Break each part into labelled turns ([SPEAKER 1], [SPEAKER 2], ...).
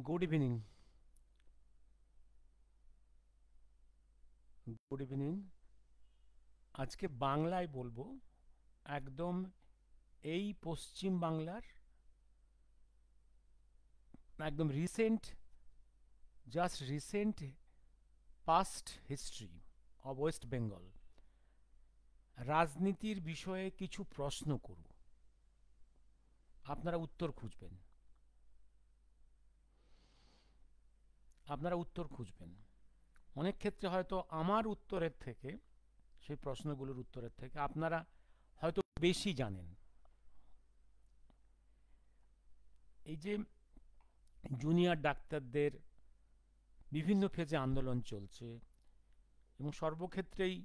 [SPEAKER 1] Good evening. Good evening. আজকে বাংলায় বলবো, একদম এই পশ্চিম বাংলার একদম recent, just recent past history of West Bengal. রাজনীতির বিষয়ে কিছু প্রশ্ন করব, আপনারা উত্তর খুঁজবেন। অনেক ক্ষেত্রে হয়তো আমার উত্তরের থেকে, সেই প্রশ্নগুলোর উত্তরের থেকে আপনারা হয়তো বেশি জানেন। এই যে জুনিয়র ডাক্তারদের বিভিন্ন ফেজে আন্দোলন চলছে, এবং সর্বক্ষেত্রেই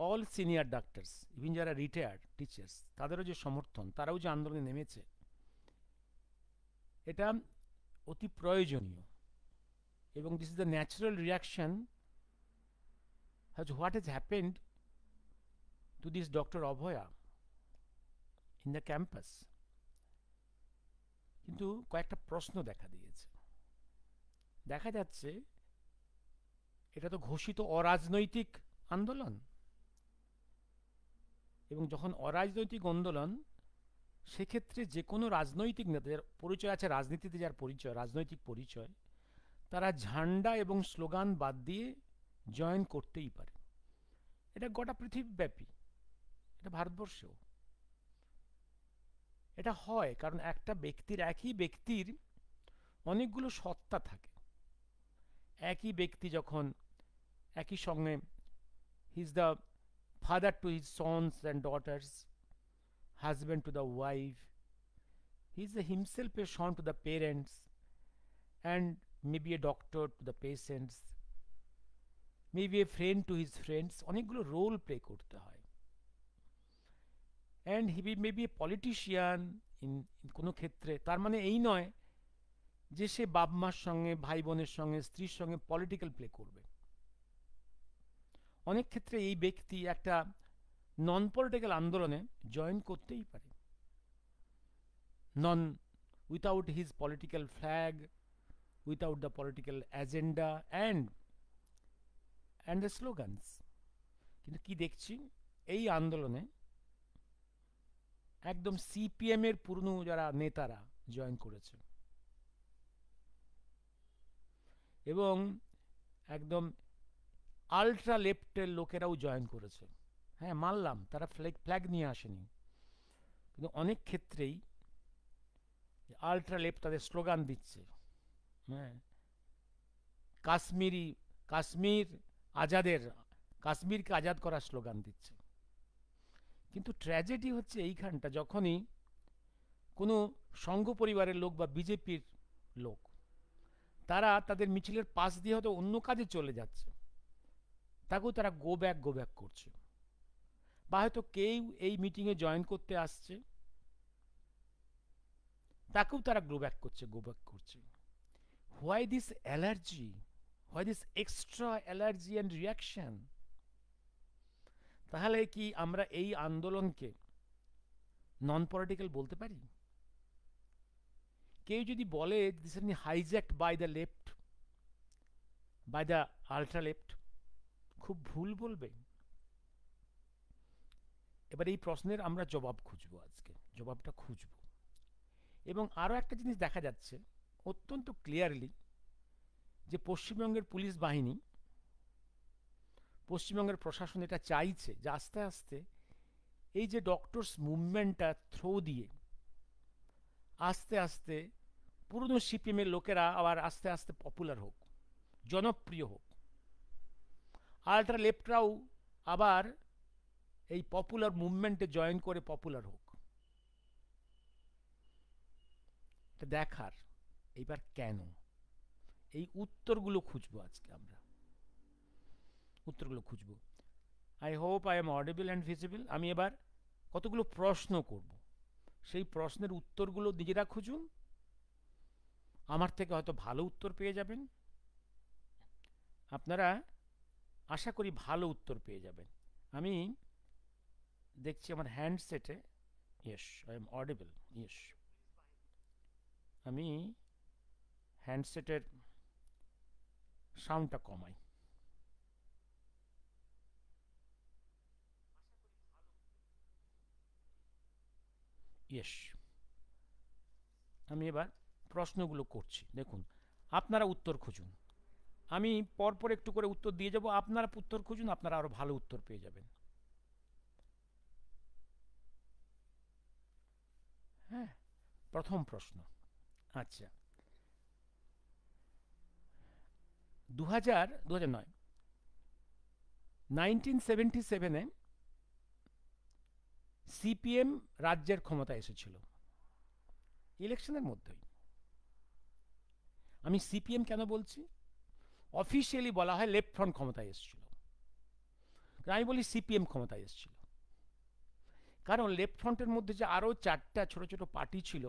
[SPEAKER 1] অল সিনিয়র ডাক্তার্স, ইভিন যারা রিটায়ার্ড টিচার্স, তাদেরও যে সমর্থন, তারাও যে আন্দোলনে নেমেছে, এটা অতি প্রয়োজনীয়। এবং this is the natural reaction what has happened to this doctor Abhaya in the campus. কিন্তু কয়েকটা প্রশ্ন দেখা দিয়েছে। দেখা যাচ্ছে এটা তো ঘোষিত অরাজনৈতিক আন্দোলন, এবং যখন অরাজনৈতিক আন্দোলন, সেক্ষেত্রে যে কোনো রাজনৈতিক নেতা, যার পরিচয় আছে রাজনীতিতে, যার পরিচয় রাজনৈতিক পরিচয়, তারা ঝান্ডা এবং স্লোগান বাদ দিয়ে জয়েন করতেই পারে। এটা গোটা পৃথিবীব্যাপী, এটা ভারতবর্ষেও এটা হয়, কারণ একই ব্যক্তির অনেকগুলো সত্তা থাকে। একই ব্যক্তি যখন একই সঙ্গে, he is the father to his sons and daughters, husband to the wife, he is himself a son to the parents, and maybe a doctor to the patients, maybe a friend to his friends. অনেকগুলো role play করতে হয়। And he may be a politician in কোনো ক্ষেত্রে। তার মানে এই নয় যে সে বাপ মার সঙ্গে, ভাই বোনের সঙ্গে, স্ত্রীর সঙ্গে পলিটিক্যাল প্লে করবে। অনেক ক্ষেত্রে এই ব্যক্তি একটা নন পলিটিক্যাল আন্দোলনে জয়েন করতেই পারে, নন without his political flag, without the political agenda and the slogans. কিন্তু কি দেখছি, এই আন্দোলনে একদম সিপিএম এর পুরনো যারা নেতারা জয়েন করেছে, এবং একদম আল্ট্রা লেফটের লোকেরাও জয়েন করেছে। হ্যাঁ, মানলাম তারা ফ্ল্যাগ নিয়ে আসেনি, কিন্তু অনেক ক্ষেত্রেই আল্ট্রা লেফট তাদের স্লোগান দিচ্ছে। হ্যাঁ, কাশ্মীরি, কাশ্মীর আজাদের, কাশ্মীরকে আজাদ করার স্লোগান দিচ্ছে। কিন্তু ট্র্যাজেডি হচ্ছে এইখানটা, যখনই কোনো সংঘ পরিবারের লোক বা বিজেপির লোক, তারা তাদের মিছিলের পাশ দিয়ে হয়তো অন্য কাজে চলে যাচ্ছে, তাকেও তারা গো ব্যাক করছে। বা হয়তো কেউ এই মিটিংয়ে জয়েন করতে আসছে, তাকেও তারা গো ব্যাক করছে। Why this allergy, why this extra allergy and reaction? তাহলে কি আমরা এই আন্দোলনকে নন পলিটিক্যাল বলতে পারি? কেউ যদি বলে this is hijacked by the left, by the ultra left, খুব ভুল বলবে। এবার এই প্রশ্নের আমরা জবাব খুঁজবো, আজকে জবাবটা খুঁজবো। এবং আরও একটা জিনিস দেখা যাচ্ছে অত্যন্ত ক্লিয়ারলি, যে পশ্চিমবঙ্গের পুলিশ বাহিনী, পশ্চিমবঙ্গের প্রশাসন এটা চাইছে যে আস্তে আস্তে এই যে ডক্টরস মুভমেন্টটা থ্রো দিয়ে আস্তে আস্তে পুরনো সিপিএমের লোকেরা আবার আস্তে আস্তে পপুলার হোক, জনপ্রিয় হোক, আল্ট্রা লেফটরাও আবার এই পপুলার মুভমেন্টে জয়েন করে পপুলার হোক। এটা দেখার। এইবার কেন, এই উত্তরগুলো খুঁজবো আজকে আমরা, উত্তরগুলো খুঁজবো। I hope I am audible and visible. আমি এবার কতগুলো প্রশ্ন করব, সেই প্রশ্নের উত্তরগুলো নিজেরা খুঁজুন। আমার থেকে হয়তো ভালো উত্তর পেয়ে যাবেন, আপনারা আশা করি ভালো উত্তর পেয়ে যাবেন। আমি দেখছি আমার হ্যান্ডসেটে, yes I am audible, yes. আমি হ্যান্ডসেটের সাউন্ডটা কমাই। ইয়েস, আমি এবার প্রশ্নগুলো করছি, দেখুন আপনারা উত্তর খুঁজুন, আমি পরপর একটু করে উত্তর দিয়ে যাব, আপনারা উত্তর খুঁজুন, আপনারা আরো ভালো উত্তর পেয়ে যাবেন। হ্যাঁ, প্রথম প্রশ্ন, আচ্ছা, 2000 নয়, 1977-এ সিপিএম রাজ্যের ক্ষমতায় এসেছিল ইলেকশনের মধ্যেই। আমি সিপিএম কেন বলছি? অফিসিয়ালি বলা হয় লেফট ফ্রন্ট ক্ষমতায় এসেছিল, আমি বলি সিপিএম ক্ষমতায় এসেছিল, কারণ লেফট ফ্রন্টের মধ্যে যে আরো 4টা ছোট ছোট পার্টি ছিল,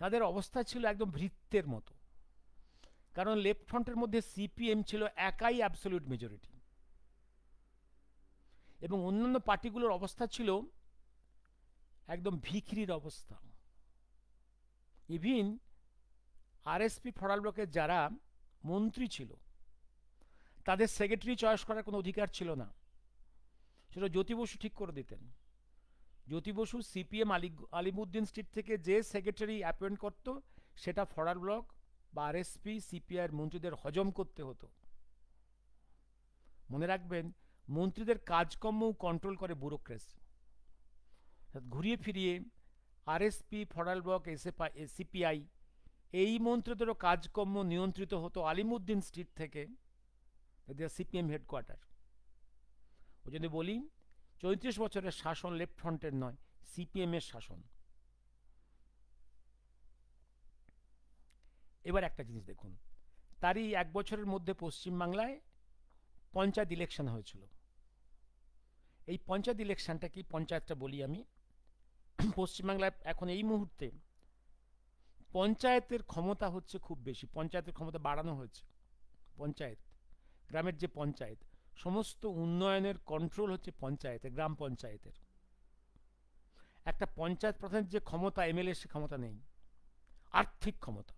[SPEAKER 1] তাদের অবস্থা ছিল একদম ভৃত্যের মতো, কারণ লেফট ফ্রন্টের মধ্যে সিপিএম ছিল একাই অ্যাবসলিউট মেজরিটি, এবং অন্যান্য পার্টিগুলোর অবস্থা ছিল একদম ভিখিরির অবস্থা। ইভিন আরএসপি ফরাল ব্লকের যারা মন্ত্রী ছিল, তাদের সেক্রেটারি চয়েস করার কোনো অধিকার ছিল না, সেটা জ্যোতি বসু ঠিক করে দিতেন। জ্যোতি বসু সিপিএম আলিমুদ্দিন স্ট্রিট থেকে যে সেক্রেটারি অ্যাপয়েন্ট করত, সেটা ফরাল ব্লক বা আরএসপি সিপিআইয়ের মন্ত্রীদের হজম করতে হতো। মনে রাখবেন, মন্ত্রীদের কাজকর্ম কন্ট্রোল করে ব্যুরোক্রেসি। ঘুরিয়ে ফিরিয়ে আরএসপি ফরাল ব্লক সিপিআই এই মন্ত্রীদেরও কাজকর্ম নিয়ন্ত্রিত হতো আলিমুদ্দিন স্ট্রিট থেকে, সিপিএম হেডকোয়ার্টার। ওই জন্য বলি 34 বছরের শাসন লেফট ফ্রন্টের নয়, সিপিএম এর শাসন। এবার একটা জিনিস দেখুন, তারই 1 বছরের মধ্যে পশ্চিমবাংলায় পঞ্চায়েত ইলেকশন হয়েছিল। এই পঞ্চায়েত ইলেকশনটা কি, পঞ্চায়েতটা বলি আমি। পশ্চিমবাংলায় এখন এই মুহূর্তে পঞ্চায়েতের ক্ষমতা হচ্ছে খুব বেশি, পঞ্চায়েতের ক্ষমতা বাড়ানো হয়েছে। পঞ্চায়েত, গ্রামের যে পঞ্চায়েত, সমস্ত উন্নয়নের কন্ট্রোল হচ্ছে পঞ্চায়েতের, গ্রাম পঞ্চায়েতের। একটা পঞ্চায়েত প্রধানের যে ক্ষমতা, এমএলএ সে ক্ষমতা নেই, আর্থিক ক্ষমতা।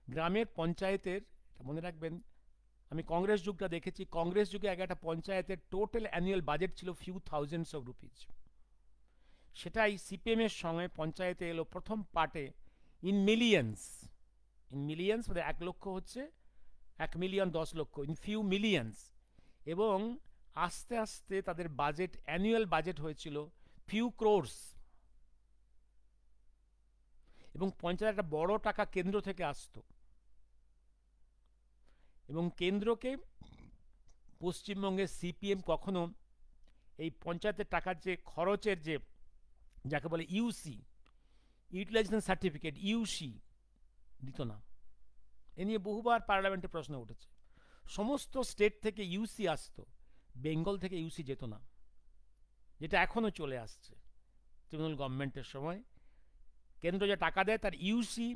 [SPEAKER 1] গ্রামের পঞ্চায়েতের, মনে রাখবেন, আমি কংগ্রেস যুগটা দেখেছি, কংগ্রেস যুগে একটা পঞ্চায়েতের টোটাল অ্যানুয়াল বাজেট ছিল ফিউ থাউজেন্ডস অফ রুপিজ। সেটাই সিপিএম এর সঙ্গে পঞ্চায়েতে এলো প্রথম পার্টে ইন মিলিয়ন্স। ইন মিলিয়ন্স মানে 1 লক্ষ হচ্ছে 1 মিলিয়ন 10 লক্ষ, ইন ফিউ মিলিয়ন্স। এবং আস্তে আস্তে তাদের বাজেট, অ্যানুয়াল বাজেট হয়েছিল ফিউ ক্রোর্স। এবং পঞ্চায়েত একটা বড় টাকা কেন্দ্র থেকে আসতো, এবং কেন্দ্রকে পশ্চিমবঙ্গের সিপিএম কখনো এই পঞ্চায়েতের টাকার যে খরচের যে, যাকে বলে ইউসি, ইউটিলাইজেশন সার্টিফিকেট, ইউসি দিত না। এ নিয়ে বহুবার পার্লামেন্টে প্রশ্ন উঠেছে। সমস্ত স্টেট থেকে ইউসি আসতো, বেঙ্গল থেকে ইউসি যেত না, যেটা এখনো চলে আসছে। তৃণমূল গভর্নমেন্টের সময় কেন্দ্র যে টাকা দেয় তার ইউসি,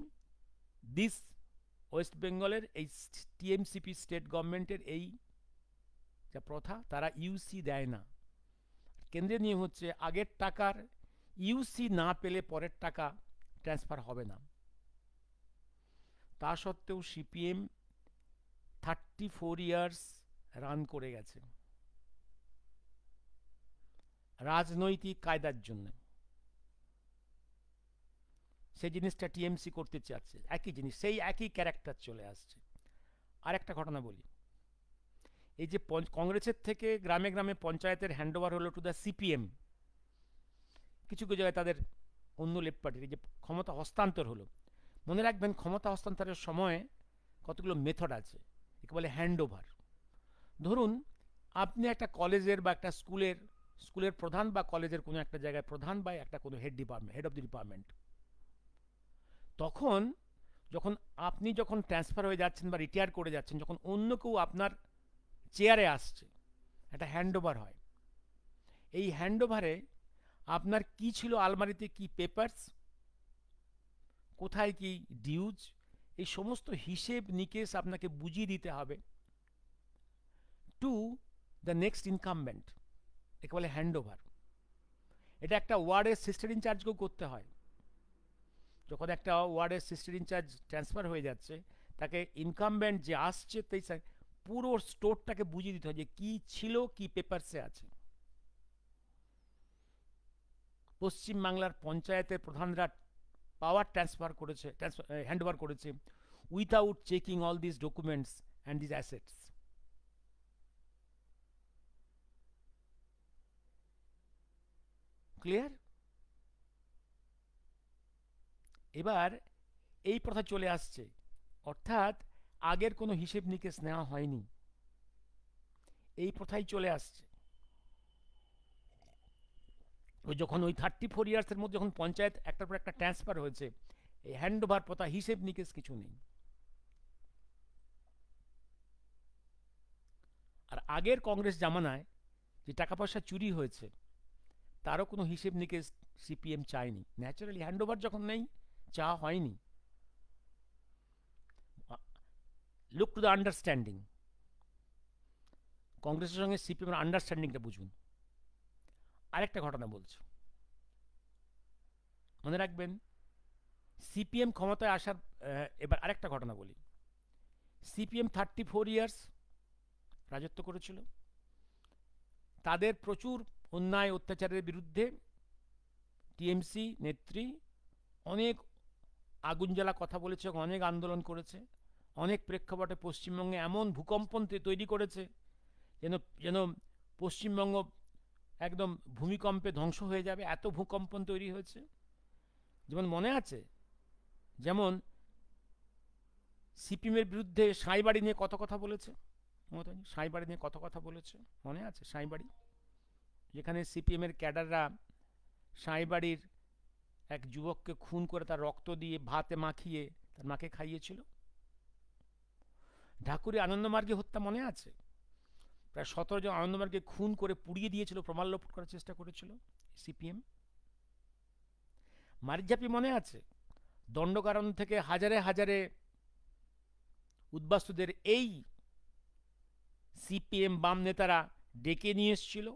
[SPEAKER 1] দিস ওয়েস্ট বেঙ্গলের এই টিএমসিপি স্টেট গভর্নমেন্টের এই যা প্রথা, তারা ইউসি দেয় না। কেন্দ্রের নিয়ম হচ্ছে আগের টাকার ইউসি না পেলে পরের টাকা ট্রান্সফার হবে না। তা সত্ত্বেও সিপিএম 34 ইয়ার্স রান করে গেছে রাজনৈতিক কায়দার জন্য। সেই জিনিসটা টিএমসি করতে চাচ্ছে, একই জিনিস, সেই একই ক্যারেক্টার চলে আসছে। আর একটা ঘটনা বলি, এই যে কংগ্রেসের থেকে গ্রামে গ্রামে পঞ্চায়েতের হ্যান্ডওভার হলো টু দ্য সিপিএম, কিছু কিছু জায়গায় তাদের অন্য লেফট পার্টির যে ক্ষমতা হস্তান্তর হলো। মনে রাখবেন, ক্ষমতা হস্তান্তরের সময় কতগুলো মেথড আছে, একে বলে হ্যান্ডওভার। ধরুন আপনি একটা কলেজের বা একটা স্কুলের প্রধান, বা কলেজের কোনো একটা জায়গায় প্রধান, বা একটা কোনো হেড অফ দি ডিপার্টমেন্ট। তখন আপনি যখন ট্রান্সফার হয়ে যাচ্ছেন বা রিটায়ার করে যাচ্ছেন, যখন অন্য কেউ আপনার চেয়ারে আসছে, একটা হ্যান্ডওভার হয়। এই হ্যান্ডওভারে আপনার কি ছিল আলমারিতে, কি পেপারস, কোথায় কি ডিউজ, এই সমস্ত হিসেব নিকেশ আপনাকে বুঝিয়ে দিতে হবে টু দ্য নেক্সট ইনকামবেন্ট, একে বলে হ্যান্ডওভার। এটা একটা ওয়ার্ডের সিস্টার ইনচার্জকেও করতে হয়। যখন একটা ওয়ার্ডের সিস্টেম ইনচার্জ ট্রান্সফার হয়ে যাচ্ছে, তাকে ইনকামবেন্ট যে আসছে তাই পুরো স্টোরটাকে বুঝিয়ে দিতে হয় যে কী ছিল, কী পেপারসে আছে। পশ্চিমবাংলার পঞ্চায়েতের প্রধানরা পাওয়ার ট্রান্সফার করেছে, হ্যান্ড ওভার করেছে without checking all this documents and this assets. Clear? এবার এই প্রথা চলে আসছে, অর্থাৎ আগের কোনো হিসেব নিকেশ নেওয়া হয়নি, এই প্রথাই চলে আসছে। ওই যখন ওই 34 ইয়ার্সের মধ্যে যখন পঞ্চায়েত একটার পর একটা ট্রান্সফার হয়েছে, এই হ্যান্ড ওভার প্রথা, হিসেব নিকেশ কিছু নেই। আর আগের কংগ্রেস জামানায় যে টাকা পয়সা চুরি হয়েছে তারও কোনো হিসেব নিকেশ সিপিএম চায়নি। ন্যাচারালি হ্যান্ড ওভার যখন নেই, চাওয়া হয়নি। Look to the understanding. কংগ্রেসের সঙ্গে সিপিএমের আন্ডারস্ট্যান্ডিংটা বুঝুন। আরেকটা ঘটনা বলছি, মনে রাখবেন। সিপিএম ক্ষমতায় আসার, এবার আরেকটা ঘটনা বলি। সিপিএম 34 ইয়ার্স রাজত্ব করেছিল, তাদের প্রচুর অন্যায় অত্যাচারের বিরুদ্ধে টিএমসি নেত্রী অনেক আগুন জ্বালা কথা বলেছে, অনেক আন্দোলন করেছে, অনেক প্রেক্ষাপটে পশ্চিমবঙ্গে এমন ভূকম্প তৈরি করেছে যেন যেন পশ্চিমবঙ্গ একদম ভূমিকম্পে ধ্বংস হয়ে যাবে, এত ভূকম্পন তৈরি হয়েছে। যেমন মনে আছে, যেমন সিপিএমের বিরুদ্ধে সাঁইবাড়ি নিয়ে কত কথা বলেছে, সাঁইবাড়ি নিয়ে কত কথা বলেছে মনে আছে? সাঁইবাড়ি, যেখানে সিপিএমের ক্যাডাররা সাঁইবাড়ির এক যুবককে খুন করে তার রক্ত দিয়ে ভাতে মাখিয়ে তার মাকে খাইয়েছিল। ঢাকুরি আনন্দমার্গে হত্যা মনে আছে? প্রায় 17 জন আনন্দমার্গে খুন করে পুড়িয়ে দিয়েছিল, প্রমাণ লোপ করার চেষ্টা করেছিল সিপিএম। মারিঝাপি মনে আছে? দণ্ডকারণ্য থেকে হাজারে হাজারে উদ্বাস্তুদের এই সিপিএম বাম নেতারা ডেকে নিয়ে এসেছিল,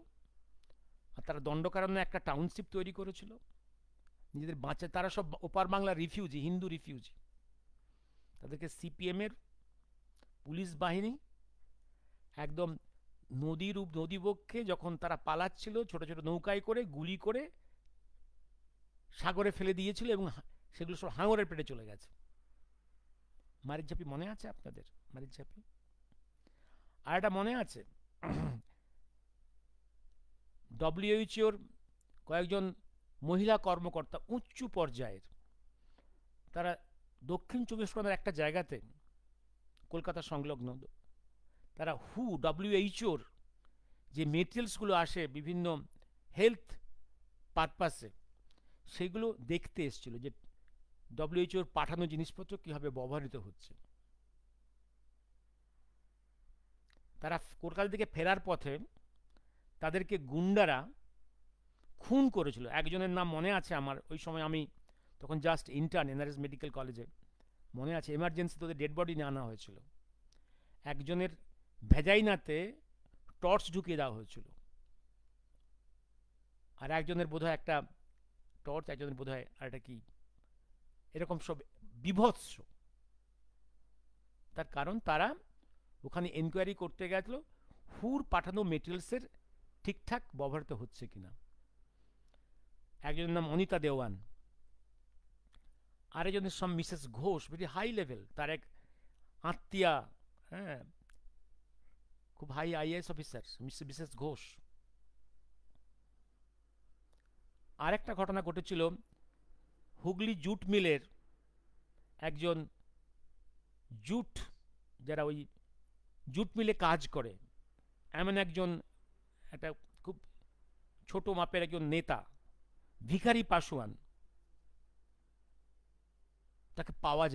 [SPEAKER 1] আর তারা দণ্ডকারণ্যে একটা টাউনশিপ তৈরি করেছিল নিজেদের বাঁচা। তারা সব ওপার বাংলার রিফিউজি, হিন্দু রিফিউজি। তাদেরকে সিপিএমের পুলিশ বাহিনী একদম নদীবক্ষে যখন তারা পালাচ্ছিল ছোট ছোট নৌকায় করে গুলি করে সাগরে ফেলে দিয়েছিল, এবং সেগুলো সব হাঙরের পেটে চলে গেছে। মারিঝাপি মনে আছে আপনাদের? মারিঝাপি। আর এটা মনে আছে, ডব্লিউএইচওর কয়েকজন মহিলা কর্মকর্তা উচ্চ পর্যায়ের, তারা দক্ষিণ 24 পরগনার একটা জায়গাতে, কলকাতা সংলগ্ন, তারা ডব্লিউএইচওর যে মেটেরিয়ালসগুলো আসে বিভিন্ন হেলথ পারপাসে, সেগুলো দেখতে এসেছিল যে ডব্লিউএইচওর পাঠানো জিনিসপত্র কীভাবে ব্যবহৃত হচ্ছে। তারা কলকাতা থেকে ফেরার পথে তাদেরকে গুন্ডারা খুন করেছিল। একজনের নাম মনে আছে আমার, ওই সময় আমি তখন জাস্ট ইন্টার্ন এনআরএস মেডিকেল কলেজে, মনে আছে এমার্জেন্সি তোদের ডেড বডি নিয়ে আনা হয়েছিল। একজনের ভেজাইনাতে টর্চ ঢুকিয়ে দেওয়া হয়েছিল, আর একজনের বোধহয় একটা টর্চ, একজনের বোধহয় আর একটা কি, এরকম সব বিভৎস। তার কারণ তারা ওখানে এনকোয়ারি করতে গেছিল হুর পাঠানো মেটেরিয়ালসের ঠিকঠাক ব্যবহৃত হচ্ছে কিনা। একজনের নাম অনিতা দেওয়ান, আরেকজনের নাম Mrs Ghosh, very high level, তার এক আত্মীয়া, হ্যাঁ, খুব high IAS officer, Mrs Ghosh. আরেকটা ঘটনা ঘটেছিল, হুগলি জুট মিলের একজন যারা ওই জুট মিলে কাজ করে এমন একজন, একটা খুব ছোট মাপের একজন নেতা, ভিখারি পাসোয়ান, তাকে পাওয়া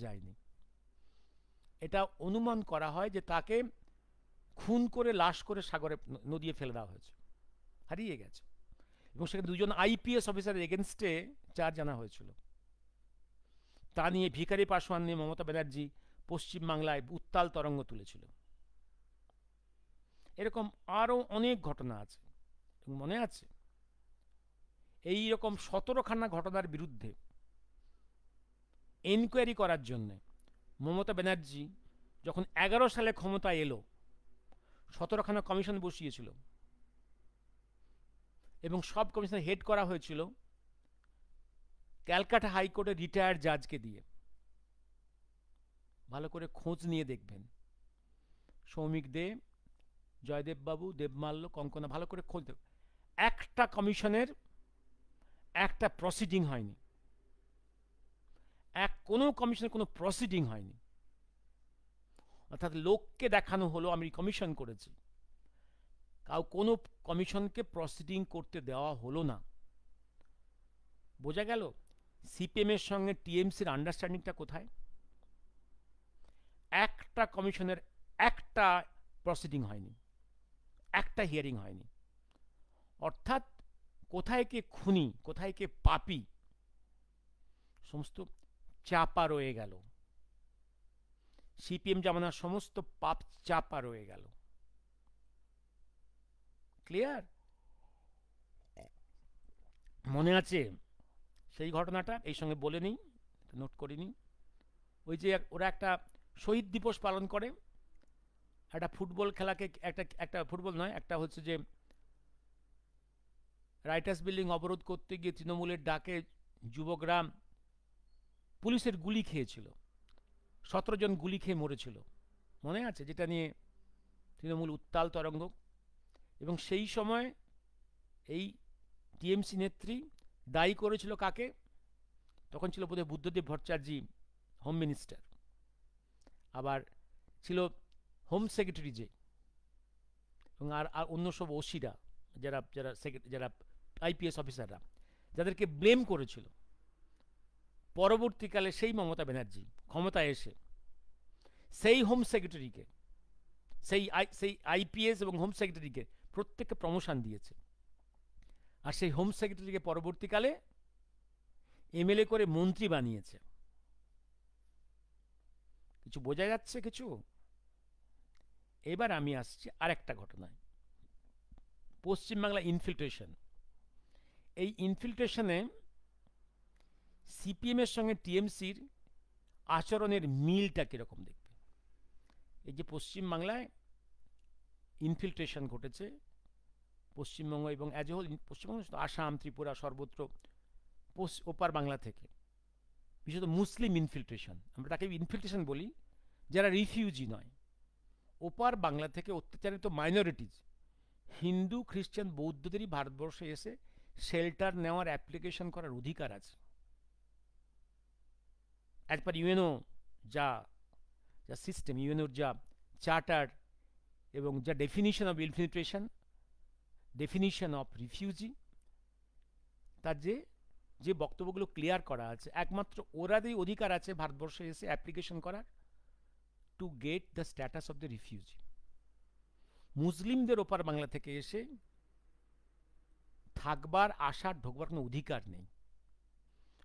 [SPEAKER 1] যায়নি। এটা অনুমান করা হয় যে তাকে খুন করে লাশ করে সাগরে নদীয়ে ফেলে দেওয়া হয়েছে, হারিয়ে গেছে। এবং সেখানে দুজন আইপিএস অফিসারের এগেনস্টে চার্জ আনা হয়েছিল। তা নিয়ে ভিখারি পাসোয়ান নিয়ে মমতা ব্যানার্জি পশ্চিমবাংলায় উত্তাল তরঙ্গ তুলেছিল। এরকম আরও অনেক ঘটনা আছে। মনে আছে এই রকম 17খানা ঘটনার বিরুদ্ধে এনকোয়ারি করার জন্য মমতা ব্যানার্জি যখন 11 সালে ক্ষমতায় এলো 17খানা কমিশন বসিয়েছিল এবং সব কমিশন হেড করা হয়েছিল ক্যালকাটা হাইকোর্টের রিটায়ার্ড জাজকে দিয়ে। ভালো করে খোঁজ নিয়ে দেখবেন, সৌমিক দে, জয়দেব বাবু, দেবমাল্য, কঙ্কনা, ভালো করে খোঁজ দেব। একটা কমিশনের একটা প্রসিডিং হয়নি, কোনো কমিশনের কোনো প্রসিডিং হয়নি। অর্থাৎ লোককে দেখানো হলো আমি কমিশন করেছি, কোনো কমিশনকে প্রসিডিং করতে দেওয়া হলো না। বোঝা গেল সিপিএম এর সঙ্গে টিএমসির আন্ডারস্ট্যান্ডিংটা কোথায়? একটা কমিশনের একটা প্রসিডিং হয়নি, একটা হিয়ারিং হয়নি। অর্থাৎ কোথায় কে খুনি, কোথায় কে পাপী, সমস্ত চাপা রয়ে গেল। সিপিএম জামানার সমস্ত পাপ চাপা রয়ে গেল। ক্লিয়ার? মনে আছে সেই ঘটনাটা? এই সঙ্গে বলে নিই, নোট করে নিই। ওই যে ওরা একটা শহীদ দিবস পালন করে, একটা ফুটবল খেলাকে, একটা ফুটবল নয়, একটা হচ্ছে যে রাইটার্স বিল্ডিং অবরোধ করতে গিয়ে তৃণমূলের ডাকে যুবকরা পুলিশের গুলি খেয়েছিল, 17 জন গুলি খেয়ে মরেছিল, মনে আছে? যেটা নিয়ে তৃণমূল উত্তাল তরঙ্গ। এবং সেই সময় এই টিএমসি নেত্রী দায়ী করেছিল কাকে? তখন ছিল বোধহয় বুদ্ধদেব ভট্টাচার্য হোম মিনিস্টার, আবার ছিল হোম সেক্রেটারি যে, এবং আর অন্য সব ওসিরা, যারা যারা যারা আইপিএস অফিসাররা, যাদেরকে ব্লেম করেছিল। পরবর্তীকালে সেই মমতা ব্যানার্জি ক্ষমতায় এসে সেই হোম সেক্রেটারিকে, সেই আইপিএস এবং হোম সেক্রেটারিকে প্রত্যেককে প্রমোশন দিয়েছে। আর সেই হোম সেক্রেটারিকে পরবর্তীকালে এমএলএ করে মন্ত্রী বানিয়েছে। কিছু বোঝা যাচ্ছে কিছু? এবার আমি আসছি আরেকটা ঘটনায়, পশ্চিমবাংলা ইনফিল্ট্রেশন। এই ইনফিল্ট্রেশনে সিপিএম এর সঙ্গে টিএমসির আচরণের মিলটা কিরকম দেখবে। এই যে পশ্চিমবাংলায় ইনফিল্ট্রেশন ঘটেছে, পশ্চিমবঙ্গ এবং as a whole Paschimbanga, Assam, Tripura, সর্বত্র ওপার বাংলা থেকে, বিশেষত মুসলিম ইনফিল্ট্রেশন, আমরা তাকে ইনফিল্ট্রেশন বলি, যারা রিফিউজি নয়, ওপার বাংলা থেকে অত্যাচারিত মাইনরিটিজ, হিন্দু, খ্রিস্টান, বৌদ্ধদেরই ভারতবর্ষে এসে শেল্টার নেওয়ার অ্যাপ্লিকেশন করার অধিকার আছে। অ্যাজ পার ইউএনও যা সিস্টেম, ইউএনওর যা চার্টার এবং যা definition of infiltration, definition of refugee, তার যে বক্তব্যগুলো ক্লিয়ার করা আছে, একমাত্র ওরারই অধিকার আছে ভারতবর্ষে এসে অ্যাপ্লিকেশন করার to get the status of the refugee. মুসলিমদের ওপার বাংলা থেকে এসে থাকবার, আসার, ঢোকবার কোনো অধিকার নেই।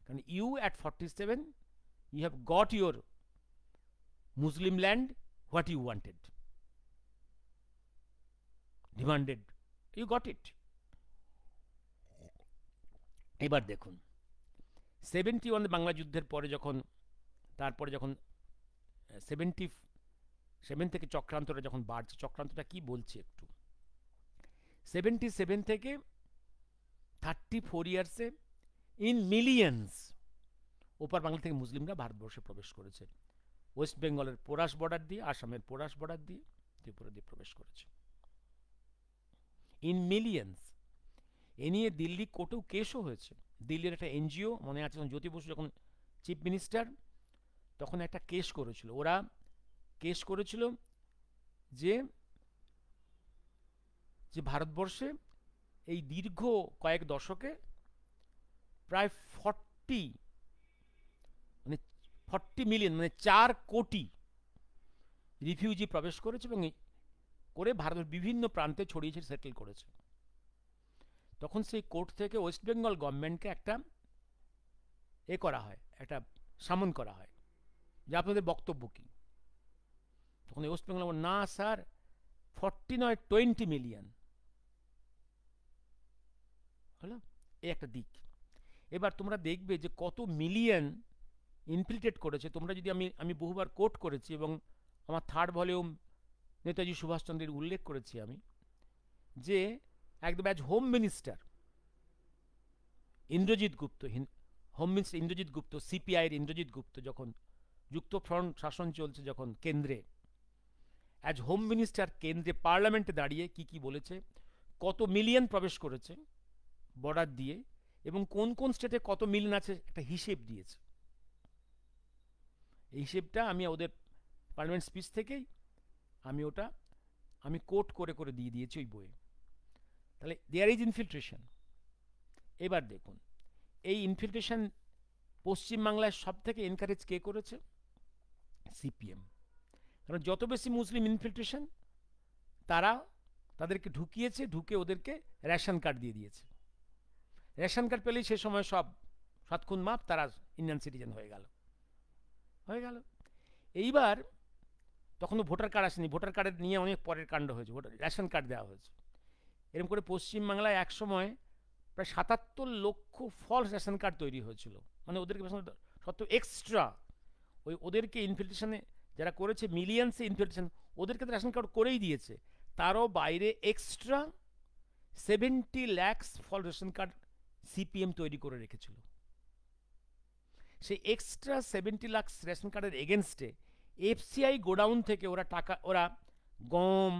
[SPEAKER 1] কারণ you at 47 you have got your Muslim land what you wanted, demanded, you got it. এবার দেখুন 71 বাংলা যুদ্ধের পরে যখন, তারপরে যখন 77 থেকে চক্রান্তটা যখন বাড়ছে, চক্রান্তটা কি বলছে একটু, 77 থেকে 34 ইয়ার্সে ইন মিলিয়ন্স ওপার বাংলা থেকে মুসলিমরা ভারতবর্ষে প্রবেশ করেছে। ওয়েস্ট বেঙ্গলের পোরাস বর্ডার দিয়ে, আসামের পোরাস বর্ডার দিয়ে, ত্রিপুরা দিয়ে প্রবেশ করেছে ইন মিলিয়ন্স। এ নিয়ে দিল্লি কোর্টেও কেসও হয়েছে। দিল্লির একটা এনজিও, মনে আছে জ্যোতি বসু যখন চিফ মিনিস্টার, তখন একটা কেস করেছিল। ওরা কেস করেছিল যে ভারতবর্ষে এই দীর্ঘ কয়েক দশকে প্রায় 40 মিলিয়ন, মানে 4 কোটি রিফিউজি প্রবেশ করেছে এবং করে ভারতের বিভিন্ন প্রান্তে ছড়িয়েছে, সেটেল করেছে। তখন সেই কোর্ট থেকে ওয়েস্ট বেঙ্গল গভর্নমেন্টকে একটা করা হয়, একটা সামন করা হয় যে আপনাদের বক্তব্য কি। তখন ওয়েস্ট বেঙ্গল না স্যার 40 নয় 20 মিলিয়ন হলো। এই একটা দিক। এবার তোমরা দেখবে যে কত মিলিয়ন ইনফিল্ট্রেট করেছে। তোমরা যদি আমি বহুবার কোট করেছি এবং আমার থার্ড ভলিউম নেতাজি সুভাষচন্দ্রের উল্লেখ করেছি আমি, যে একদম অ্যাজ হোম মিনিস্টার ইন্দ্রজিৎ গুপ্ত, হোম মিনিস্টার ইন্দ্রজিৎ গুপ্ত, সিপিআইয়ের ইন্দ্রজিৎ গুপ্ত, যখন যুক্তফ্রন্ট শাসন চলছে যখন কেন্দ্রে, অ্যাজ হোম মিনিস্টার কেন্দ্রে পার্লামেন্টে দাঁড়িয়ে কি কি বলেছে, কত মিলিয়ন প্রবেশ করেছে বর্ডার দিয়ে, এবং কোন কোন স্টেটে কত মিলিয়ন আছে একটা হিসেব দিয়েছে। এই হিসেবটা আমি ওদের পার্লামেন্ট স্পিচ থেকেই আমি কোট করে করে দিয়ে দিয়েছি ওই বইয়ে। তাহলে দেয়ার ইজ ইনফিল্ট্রেশন। এবার দেখুন, এই ইনফিল্ট্রেশন পশ্চিমবাংলায় সব থেকে এনকারেজ কে করেছে? সিপিএম। কারণ যত বেশি মুসলিম ইনফিল্ট্রেশন, তাদেরকে ঢুকিয়েছে, ঢুকে ওদেরকে রেশন কার্ড দিয়ে দিয়েছে। রেশন কার্ড পেলেই সে সময় সব সৎখুন মাপ, তারা ইন্ডিয়ান সিটিজেন হয়ে গেল। এইবার তখন ভোটার কার্ড আসেনি, ভোটার কার্ডের নিয়ে অনেক পরের কাণ্ড হয়েছে, রেশন কার্ড দেওয়া হয়েছে। এরকম করে পশ্চিমবাংলায় এক সময় প্রায় ৭৭ লক্ষ ফলস রেশন কার্ড তৈরি হয়েছিল। মানে ওদেরকে সত্ত্বেও এক্সট্রা ওদেরকে ইনফিল্ট্রেশনে যারা করেছে, মিলিয়ন্সে ইনফিল্ট্রেশন, ওদেরকে তো রেশন কার্ড করেই দিয়েছে, তারও বাইরে এক্সট্রা 70 লাখ ফল রেশন কার্ড সিপিএম তৈরি করে রেখেছিল। সেই এক্সট্রা 70 লাখ রেশন কার্ডের এগেনস্টে এফসিআই গোডাউন থেকে ওরা গম,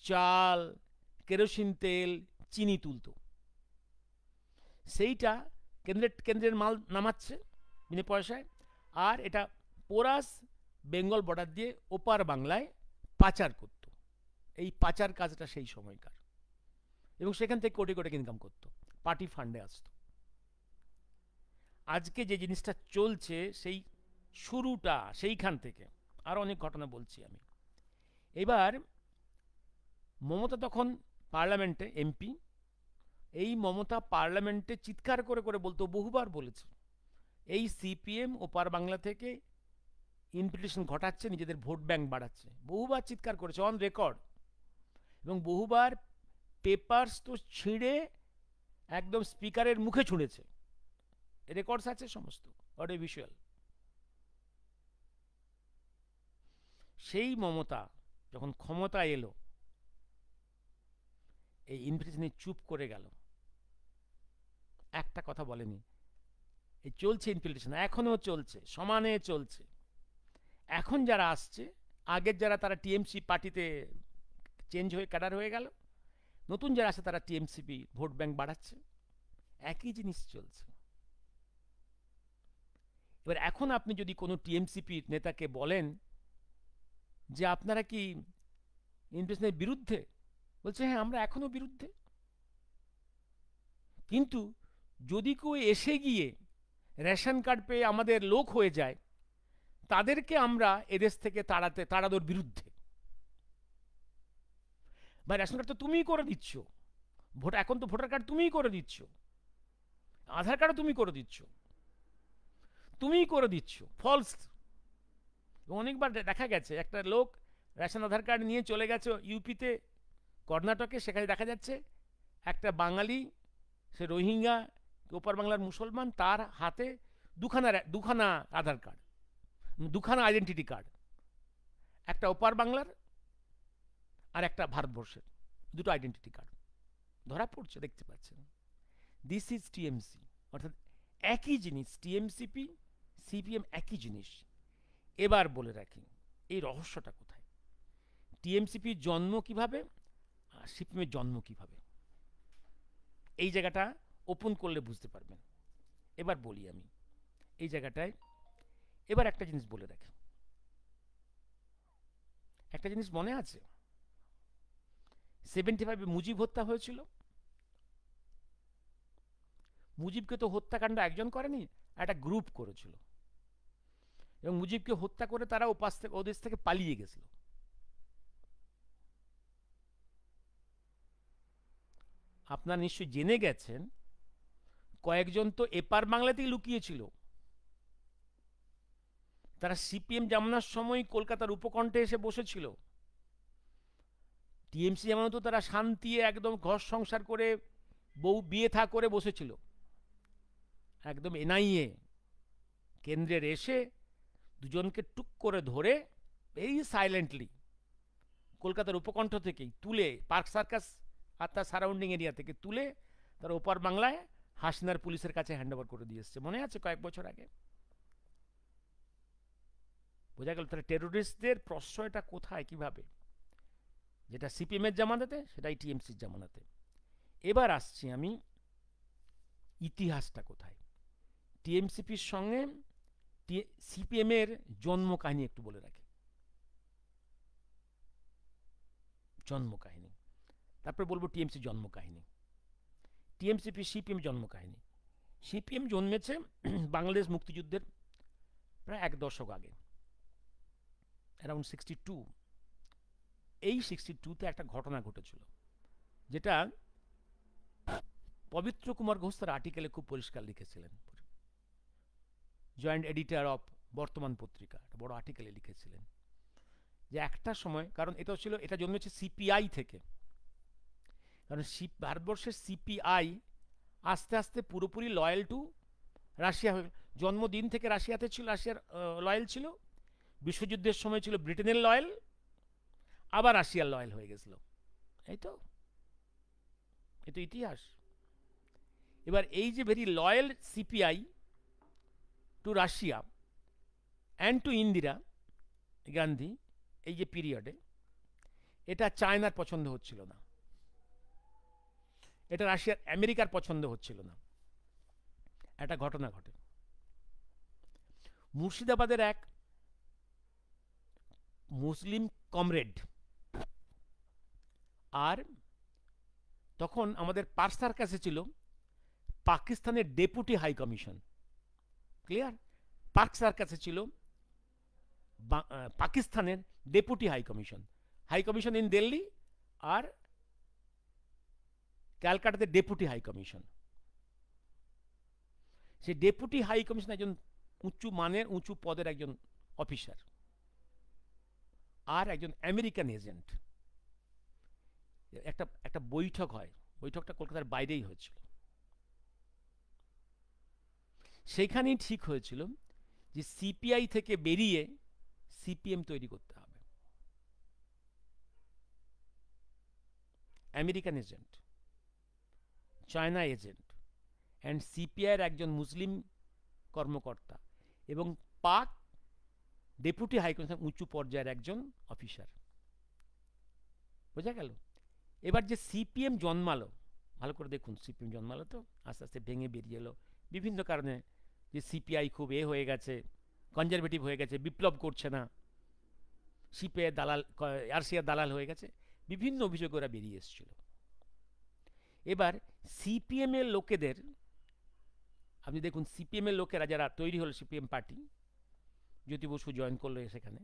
[SPEAKER 1] চাল, কেরোসিন তেল, চিনি তুলত। সেইটা কেন্দ্রের মাল নামাচ্ছে বিনা পয়সায়, আর এটা পোরাস বেঙ্গল বর্ডার দিয়ে ওপার বাংলায় পাচার করত। এই পাচার কাজটা সেই সময়কার, এবং সেখান থেকে কোটি কোটি ইনকাম করত, পার্টি ফান্ডে আসত। আজকে যে জিনিসটা চলছে সেই শুরুটা সেইখান থেকে, আরও অনেক ঘটনা বলছি আমি। এবার মমতা তখন পার্লামেন্টে এমপি, এই মমতা পার্লামেন্টে চিৎকার করে করে বলতো, বহুবার বলেছে, এই সিপিএম ওপার বাংলা থেকে ইনফিল্ট্রেশন ঘটাচ্ছে, নিজেদের ভোট ব্যাংক বাড়াচ্ছে, বহুবার চিৎকার করেছে অন রেকর্ড, এবং বহুবার পেপারস তো ছিঁড়ে একদম স্পিকারের মুখে ছুঁড়েছে, রেকর্ডস আছে সমস্ত, অডিও ভিজুয়াল। সেই মমতা যখন ক্ষমতা এলো, এই ইনফিল্ট্রেশনে চুপ করে গেল, একটা কথা বলেনি। এই চলছে ইনফিল্ট্রেশন, এখনো চলছে, সমানে চলছে। এখন যারা আসছে, আগের যারা, তারা টিএমসি পার্টিতে চেঞ্জ হয়ে ক্যাডার হয়ে গেল, নতুন যারা আসে তারা টিএমসিপি ভোট ব্যাংক বাড়াচ্ছে, একই জিনিস চলছে। এবার এখন আপনি যদি কোনো টিএমসিপির নেতাকে বলেন যে আপনারা কি ইনফিল্ট্রেশনের বিরুদ্ধে, বলছে হ্যাঁ আমরা এখনো বিরুদ্ধে। কিন্তু যদি কেউ এসে গিয়ে রেশন কার্ড পেয়ে আমাদের লোক হয়ে যায়, তাদেরকে আমরা এদেশ থেকে তাড়ানোর বিরুদ্ধে। ভাই, রেশন কার্ড তো তুমিই করে দিচ্ছ, এখন তো ভোটার কার্ড তুমিই করে দিচ্ছ, আধার কার্ডও তুমি করে দিচ্ছ, ফলস। অনেকবার দেখা গেছে একটা লোক রেশন আধার কার্ড নিয়ে চলে গেছে ইউপিতে, কর্ণাটকে, সেখানে দেখা যাচ্ছে একটা বাঙালি, সে রোহিঙ্গা, ওপার বাংলার মুসলমান, তার হাতে দুখানা আধার কার্ড, দুখানা আইডেন্টিটি কার্ড, একটা ওপার বাংলার আর একটা ভারতবর্ষের, দুটো আইডেন্টিটি কার্ড ধরা পড়ছে, দেখতে পাচ্ছেন। দিস ইজ টিএমসি, অর্থাৎ একই জিনিস, টিএমসিপি সিপিএম একই জিনিস। এবার বলে রাখি এই রহস্যটা কোথায়, টিএমসিপির জন্ম কিভাবে আর সিপিএমের জন্ম কিভাবে, এই জায়গাটা ওপেন করলে বুঝতে পারবেন। এবার বলি আমি এই জায়গাটায়, এবার একটা জিনিস বলে রাখি, একটা জিনিস মনে আছে 75-এ মুজিব হত্যা হয়েছিল। মুজিবকে তো হত্যাকাণ্ড একজন করেনি, একটা গ্রুপ করেছিল, এবং মুজিবকে হত্যা করে তারা ওদেশ থেকে পালিয়ে গেছিল। আপনারা নিশ্চয়ই জেনে গেছেন কয়েকজন তো এপার বাংলাতেই লুকিয়েছিল, তারা সিপিএম জামানার সময় কলকাতার উপকণ্ঠে এসে বসেছিল। টিএমসি যেমন তো তারা শান্তি একদম ঘর সংসার করে বউ বিয়ে থা করে বসেছিল, একদম এনআইএ কেন্দ্রের এসে দুজনকে টুক করে ধরে ভেরি সাইলেন্টলি কলকাতার উপকণ্ঠ থেকেই তুলে, পার্ক সার্কাস আর তার সারাউন্ডিং এরিয়া থেকে তুলে তার ওপার বাংলায় হাসিনার পুলিশের কাছে হ্যান্ড ওভার করে দিয়ে এসছে, মনে আছে কয়েক বছর আগে। বোঝা গেল তাহলে টেরোরিস্টদের প্রশ্রয়টা কোথায়, কিভাবে? যেটা সিপিএম এর জামানাতে, সেটাই টিএমসির জামানাতে। এবার আসছি আমি ইতিহাসটা কোথায়। টিএমসিপির সঙ্গে সিপিএম এর জন্ম কাহিনী একটু বলে রাখি, জন্ম কাহিনী, তারপর বলবো টিএমসি জন্ম কাহিনী। টিএমসিপি সিপিএম জন্ম কাহিনী। সিপিএম জন্মেছে বাংলাদেশ মুক্তিযুদ্ধের প্রায় এক দশক আগে, অ্যারাউন্ড 62। এই 62-তে একটা ঘটনা ঘটেছিল, যেটা পবিত্র কুমার ঘোষ তার আর্টিকেলে খুব পরিষ্কার লিখেছিলেন, জয়েন্ট এডিটর অফ বর্তমান পত্রিকা, একটা বড় আর্টিকেলে লিখেছিলেন যে একটা সময়, কারণ এটা জন্মেছে সিপিআই থেকে, কারণ ভারতবর্ষের সিপিআই আস্তে আস্তে পুরোপুরি লয়াল টু রাশিয়া হয়ে, জন্মদিন থেকে রাশিয়াতে ছিল, রাশিয়ার লয়াল ছিল, বিশ্বযুদ্ধের সময় ছিল ব্রিটেনের লয়াল, আবার রাশিয়ার লয়াল হয়ে গেছিল। এই তো ইতিহাস। এবার এই যে very loyal CPI to Russia and to Indira Gandhi, এই যে পিরিয়ডে, এটা চায়নার পছন্দ হচ্ছিল না, এটা রাশিয়ার আমেরিকার পছন্দ হচ্ছিল না। একটা ঘটনা ঘটে, মুর্শিদাবাদের এক মুসলিম কমরেড, আর তখন আমাদের পার্সার কাছে ছিল পাকিস্তানের ডেপুটি হাই কমিশন, ক্লিয়ার? পার্সার কাছে ছিল পাকিস্তানের deputy high commission in Delhi, আর ক্যালকাটাতে ডেপুটি হাই কমিশন। সেই ডেপুটি হাই কমিশন একজন উঁচু পদের একজন অফিসার, আর একজন আমেরিকান এজেন্ট। একটা বৈঠক হয়, বৈঠকটা কলকাতার বাইরেই হয়েছিল। সেখানেই ঠিক হয়েছিল যে সিপিআই থেকে বেরিয়ে সিপিএম তৈরি করতে হবে। American agent, China agent, and সিপিআইয়ের একজন মুসলিম কর্মকর্তা এবং পাক ডেপুটি হাইকমিশনার উঁচু পর্যায়ের একজন অফিসার। বোঝা গেল? এবার যে সিপিএম জন্মালো, ভালো করে দেখুন, সিপিএম জন্মালো তো আস্তে আস্তে ভেঙে বেরিয়ে এলো বিভিন্ন কারণে, যে সিপিআই খুব হয়ে গেছে, কনজারভেটিভ হয়ে গেছে, বিপ্লব করছে না, সিপিআই দালাল, আরসিআর দালাল হয়ে গেছে, বিভিন্ন অভিযোগ ওরা বেরিয়ে এসেছিল। এবার সিপিএম এর লোকেদের, আপনি দেখুন সিপিএম এর লোকেরা যারা তৈরি হলো, CPM party, Jyoti Basu join করলো সেখানে,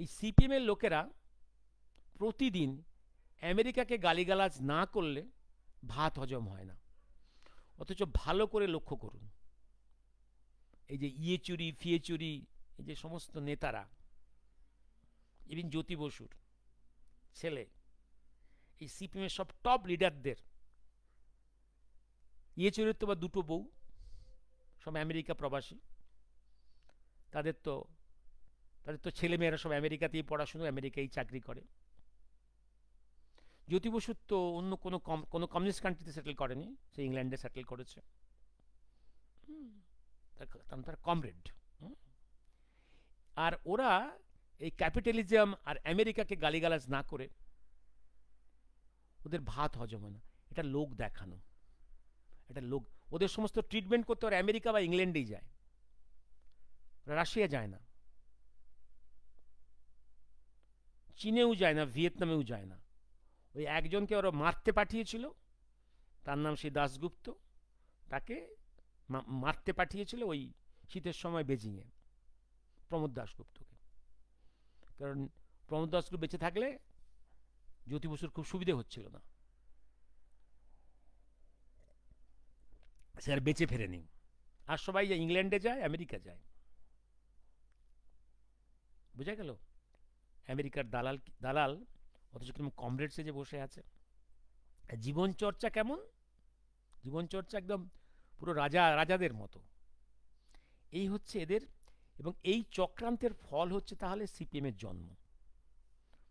[SPEAKER 1] এই সিপিএম এর লোকেরা প্রতিদিন আমেরিকাকে গালিগালাজ না করলে ভাত হজম হয় না। অথচ ভালো করে লক্ষ্য করুন, এই যে ইয়েচুরি ফিয়েচুরি, এই যে সমস্ত নেতারা, ইভিন জ্যোতি বসুর ছেলে, এই সিপিএম এর সব টপ লিডারদের, ইয়েচুরির তো বা দুটো বউ, সব আমেরিকা প্রবাসী, তাদের তো ছেলেমেয়েরা সব আমেরিকাতেই পড়াশুনো, আমেরিকায় চাকরি করে। জ্যোতি বসুর তো অন্য কোনো কমিউনিস্ট কান্ট্রিতে সেটেল করেনি, সে ইংল্যান্ডে সেটেল করেছে, তার কমরেড। আর ওরা এই ক্যাপিটালিজম আর আমেরিকাকে গালিগালাজ না করে ওদের ভাত হজম হয় না, এটা লোক দেখানো, এটা লোক, ওদের সমস্ত ট্রিটমেন্ট করতে ওরা আমেরিকা বা ইংল্যান্ডেই যায়, রাশিয়া যায় না, চীনেও যায় না, ভিয়েতনামেও যায় না। ওই একজনকে ওরা মারতে পাঠিয়েছিল, তার নাম সেই দাশগুপ্ত, তাকে মারতে পাঠিয়েছিল ওই শীতের সময় বেজিংয়ে, প্রমোদ দাশগুপ্তকে। কারণ প্রমোদ দাশগুপ্ত বেঁচে থাকলে জ্যোতি বসুর খুব সুবিধে হচ্ছিল না, সে আর বেঁচে ফেরেনি। আর সবাই যায় ইংল্যান্ডে যায়, আমেরিকা যায়। বুঝা গেল? আমেরিকার দালাল অথচ কিরকম কমরেড সেজে বসে আছে। জীবন চর্চা কেমন? জীবনচর্চা একদম পুরো রাজাদের মতো। এই হচ্ছে এদের, এবং এই চক্রান্তের ফল হচ্ছে তাহলে সিপিএমের জন্ম,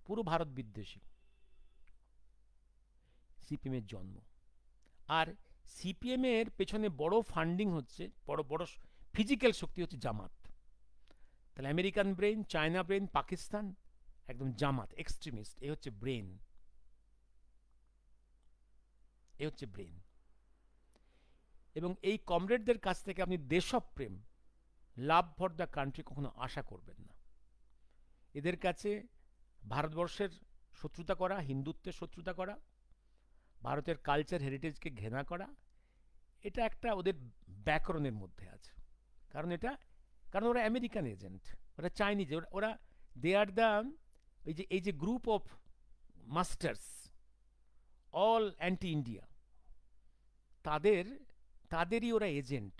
[SPEAKER 1] পুরো ভারত বিদ্বেষী সিপিএমের জন্ম। আর সিপিএমের পেছনে বড় ফান্ডিং হচ্ছে, বড় বড় ফিজিক্যাল শক্তি হচ্ছে জামাত। তাহলে American brain, China brain, Pakistan, একদম জামাত এক্সট্রিমিস্ট, এ হচ্ছে ব্রেন, এ হচ্ছে ব্রেন। এবং এই কমরেডদের কাছ থেকে আপনি দেশপ্রেম, লাভ ফর দ্য কান্ট্রি কখনো আশা করবেন না। এদের কাছে ভারতবর্ষের শত্রুতা করা, হিন্দুত্বের শত্রুতা করা, ভারতের কালচার হেরিটেজকে ঘৃণা করা, এটা একটা ওদের ব্যাকরণের মধ্যে আছে। কারণ ওরা আমেরিকান এজেন্ট, ওরা চাইনিজ, ওরা দে আর দ্য, এই যে group of masters, all anti India, তাদেরই ওরা এজেন্ট।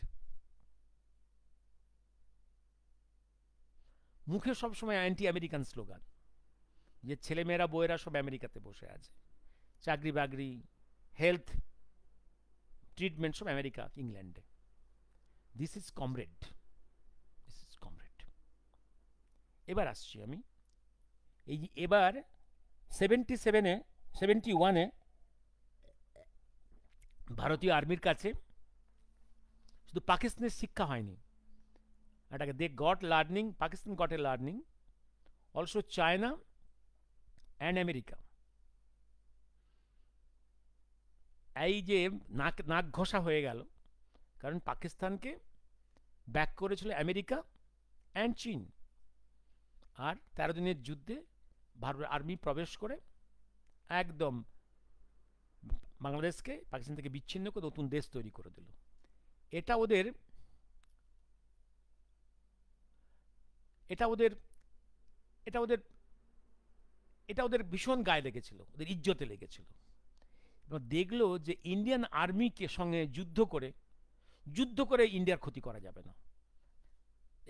[SPEAKER 1] মুখে সবসময় অ্যান্টি আমেরিকান স্লোগান, যে ছেলেমেয়েরা বউয়েরা সব আমেরিকাতে বসে আছে, চাকরি বাকরি, হেলথ ট্রিটমেন্ট সব আমেরিকা, ইংল্যান্ডে। This is comrade, this is comrade. এবার আসছি আমি, এবার 71-এ ভারতীয় আর্মির কাছে শুধু পাকিস্তানের শিক্ষা হয়নি, এটাকে they got learning, Pakistan got a learning, also China and America. এই যে নাক ঘষা হয়ে গেল, কারণ পাকিস্তানকে ব্যাক করেছিল আমেরিকা অ্যান্ড চীন। আর 13 দিনের যুদ্ধে ভারতের আর্মি প্রবেশ করে একদম বাংলাদেশকে পাকিস্তান থেকে বিচ্ছিন্ন করে নতুন দেশ তৈরি করে দিল। এটা ওদের এটা ওদের এটা ওদের এটা ওদের ভীষণ গায়ে লেগেছিল, ওদের ইজ্জতে লেগেছিল। এবং দেখলো যে ইন্ডিয়ান আর্মিকে সঙ্গে যুদ্ধ করে ইন্ডিয়ার ক্ষতি করা যাবে না।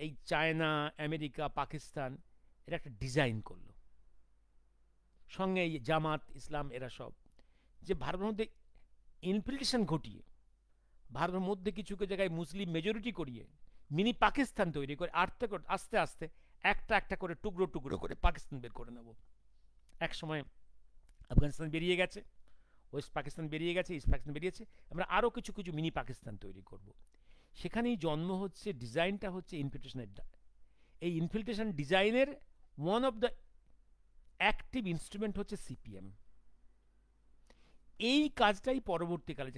[SPEAKER 1] এই চায়না, আমেরিকা, পাকিস্তান এরা একটা ডিজাইন করলো, সঙ্গে এই জামাত ইসলাম, এরা সব যে ভারতের মধ্যে ইনফিল্ট্রেশন ঘটিয়ে, ভারতের মধ্যে কিছু কিছু জায়গায় মুসলিম মেজরিটি করিয়ে মিনি পাকিস্তান তৈরি করে আস্তে আস্তে একটা করে টুকরো টুকরো করে পাকিস্তান বের করে নেব। এক সময় আফগানিস্তান বেরিয়ে গেছে, ওয়েস্ট পাকিস্তান বেরিয়ে গেছে, ইস্ট পাকিস্তান বেরিয়েছে, আমরা আরও কিছু কিছু মিনি পাকিস্তান তৈরি করব। সেখানেই জন্ম হচ্ছে, ডিজাইনটা হচ্ছে ইনফিল্ট্রেশনের। এই ইনফিল্ট্রেশন ডিজাইনের one of the active instrument হচ্ছে সিপিএম। এই কাজটাই পরবর্তীকালে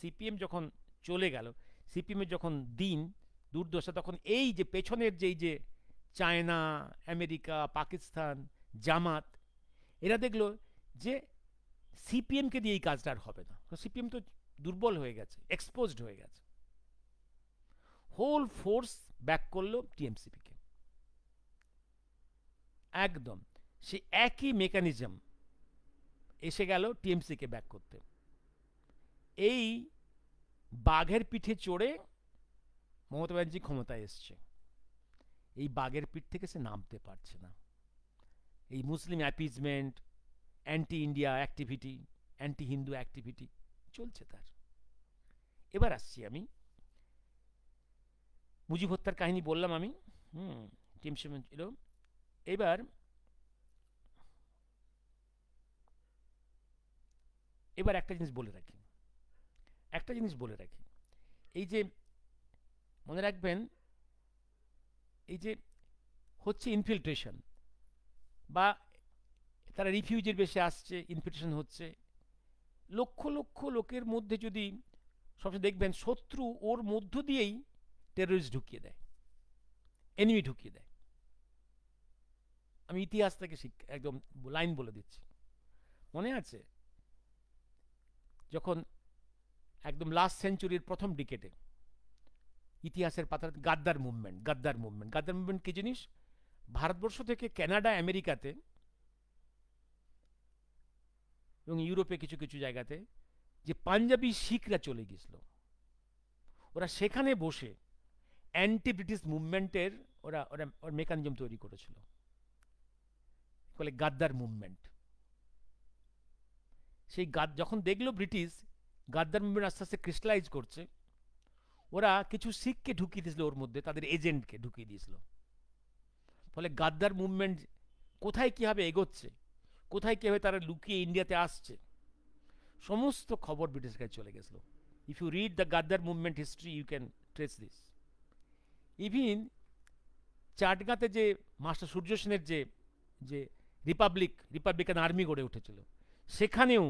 [SPEAKER 1] সিপিএম যখন চলে গেল, সিপিএমের যখন দিন দুর্দশা, তখন এই যে পেছনের যে চায়না, আমেরিকা, পাকিস্তান, জামাত, এরা দেখলো যে সিপিএমকে দিয়ে এই কাজটা আর হবে না, সিপিএম তো দুর্বল হয়ে গেছে, এক্সপোজড হয়ে গেছে। হোল ফোর্স ব্যাক করলো টিএমসিপিকে, একদম সে একই মেকানিজম এসে গেল টিএমসিকে ব্যাক করতে। এই বাঘের পিঠে চড়ে মমতা ব্যানার্জি ক্ষমতায় এসছে, এই বাঘের পিঠ থেকে সে নামতে পারছে না। এই Muslim appeasement, anti India activity, anti Hindu activity চলছে তার। এবার আসছি আমি, মুজিব হত্যার কাহিনী বললাম আমি, টিএমসি ছিল। এবার একটা জিনিস বলে রাখি, এই যে মনে রাখবেন, এই যে হচ্ছে ইনফিল্ট্রেশন, বা তারা রিফিউজির বেশে আসছে, ইনফিল্ট্রেশন হচ্ছে, লক্ষ লক্ষ লোকের মধ্যে যদি সবসময় দেখবেন শত্রু ওর মধ্য দিয়েই টেররিস্ট ঢুকিয়ে দেয়, এনিমি ঢুকিয়ে দেয়। আমি ইতিহাস থেকে একদম লাইন বলে দিচ্ছি। মনে আছে যখন একদম লাস্ট সেঞ্চুরির প্রথম ডিকেটে ইতিহাসের পাতা গাদ্দার মুভমেন্ট কি জিনিস? ভারতবর্ষ থেকে কানাডা, আমেরিকাতে এবং ইউরোপে কিছু কিছু জায়গাতে যে পাঞ্জাবি শিখরা চলে গেছিল, ওরা সেখানে বসে অ্যান্টি ব্রিটিশ মুভমেন্টের ওরা মেকানিজম তৈরি করেছিল, বলে গাদ্দার মুভমেন্ট। সেই যখন দেখলো ব্রিটিশ গাদ্দার মুভমেন্ট আস্তে আস্তে ক্রিস্টালাইজ করছে, ওরা কিছু শিখকে ঢুকিয়ে দিয়েছিল ওর মধ্যে, তাদের এজেন্টকে ঢুকিয়ে দিয়েছিল। ফলে গাদ্দার মুভমেন্ট কোথায় কীভাবে এগোচ্ছে, কোথায় কীভাবে তারা লুকিয়ে ইন্ডিয়াতে আসছে, সমস্ত খবর ব্রিটিশের কাছে চলে গেছিল। If you read the Ghadar movement history you can trace this. Even চাটগাঁতে যে মাস্টার সূর্য সেনের যে যে রিপাবলিকান আর্মি গড়ে উঠেছিল, সেখানেও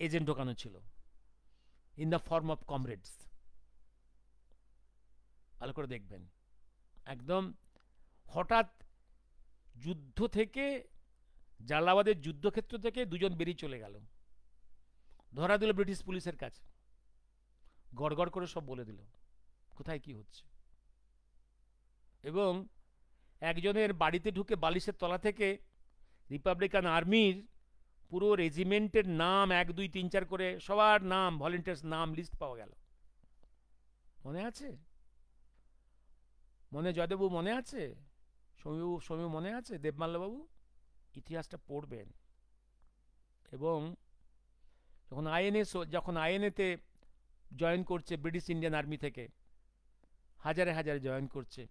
[SPEAKER 1] এজেন্ট ঢোকানো ছিল in the form of comrades. ভালো করে দেখবেন, একদম হঠাৎ যুদ্ধ থেকে, জালালাবাদের যুদ্ধক্ষেত্র থেকে দুজন বেরিয়ে চলে গেল, ধরা দিল ব্রিটিশ পুলিশের কাছে, গড়গড় করে সব বলে দিল কোথায় কি হচ্ছে। এবং একজনের বাড়িতে ঢুকে বালিশের তলা থেকে রিপাবলিকান আর্মির পুরো রেজিমেন্টের নাম 1 2 3 4 করে সবার নাম, ভলেন্টিয়ার্স নাম লিস্ট পাওয়া গেল। মনে আছে? মনে জয়দেববাবু মনে আছে? সমীবাবু মনে আছে? দেবমাল্যবাবু ইতিহাসটা পড়বেন। এবং যখন আইএনএতে জয়েন করছে ব্রিটিশ ইন্ডিয়ান আর্মি থেকে, হাজারে হাজারে জয়েন করছে,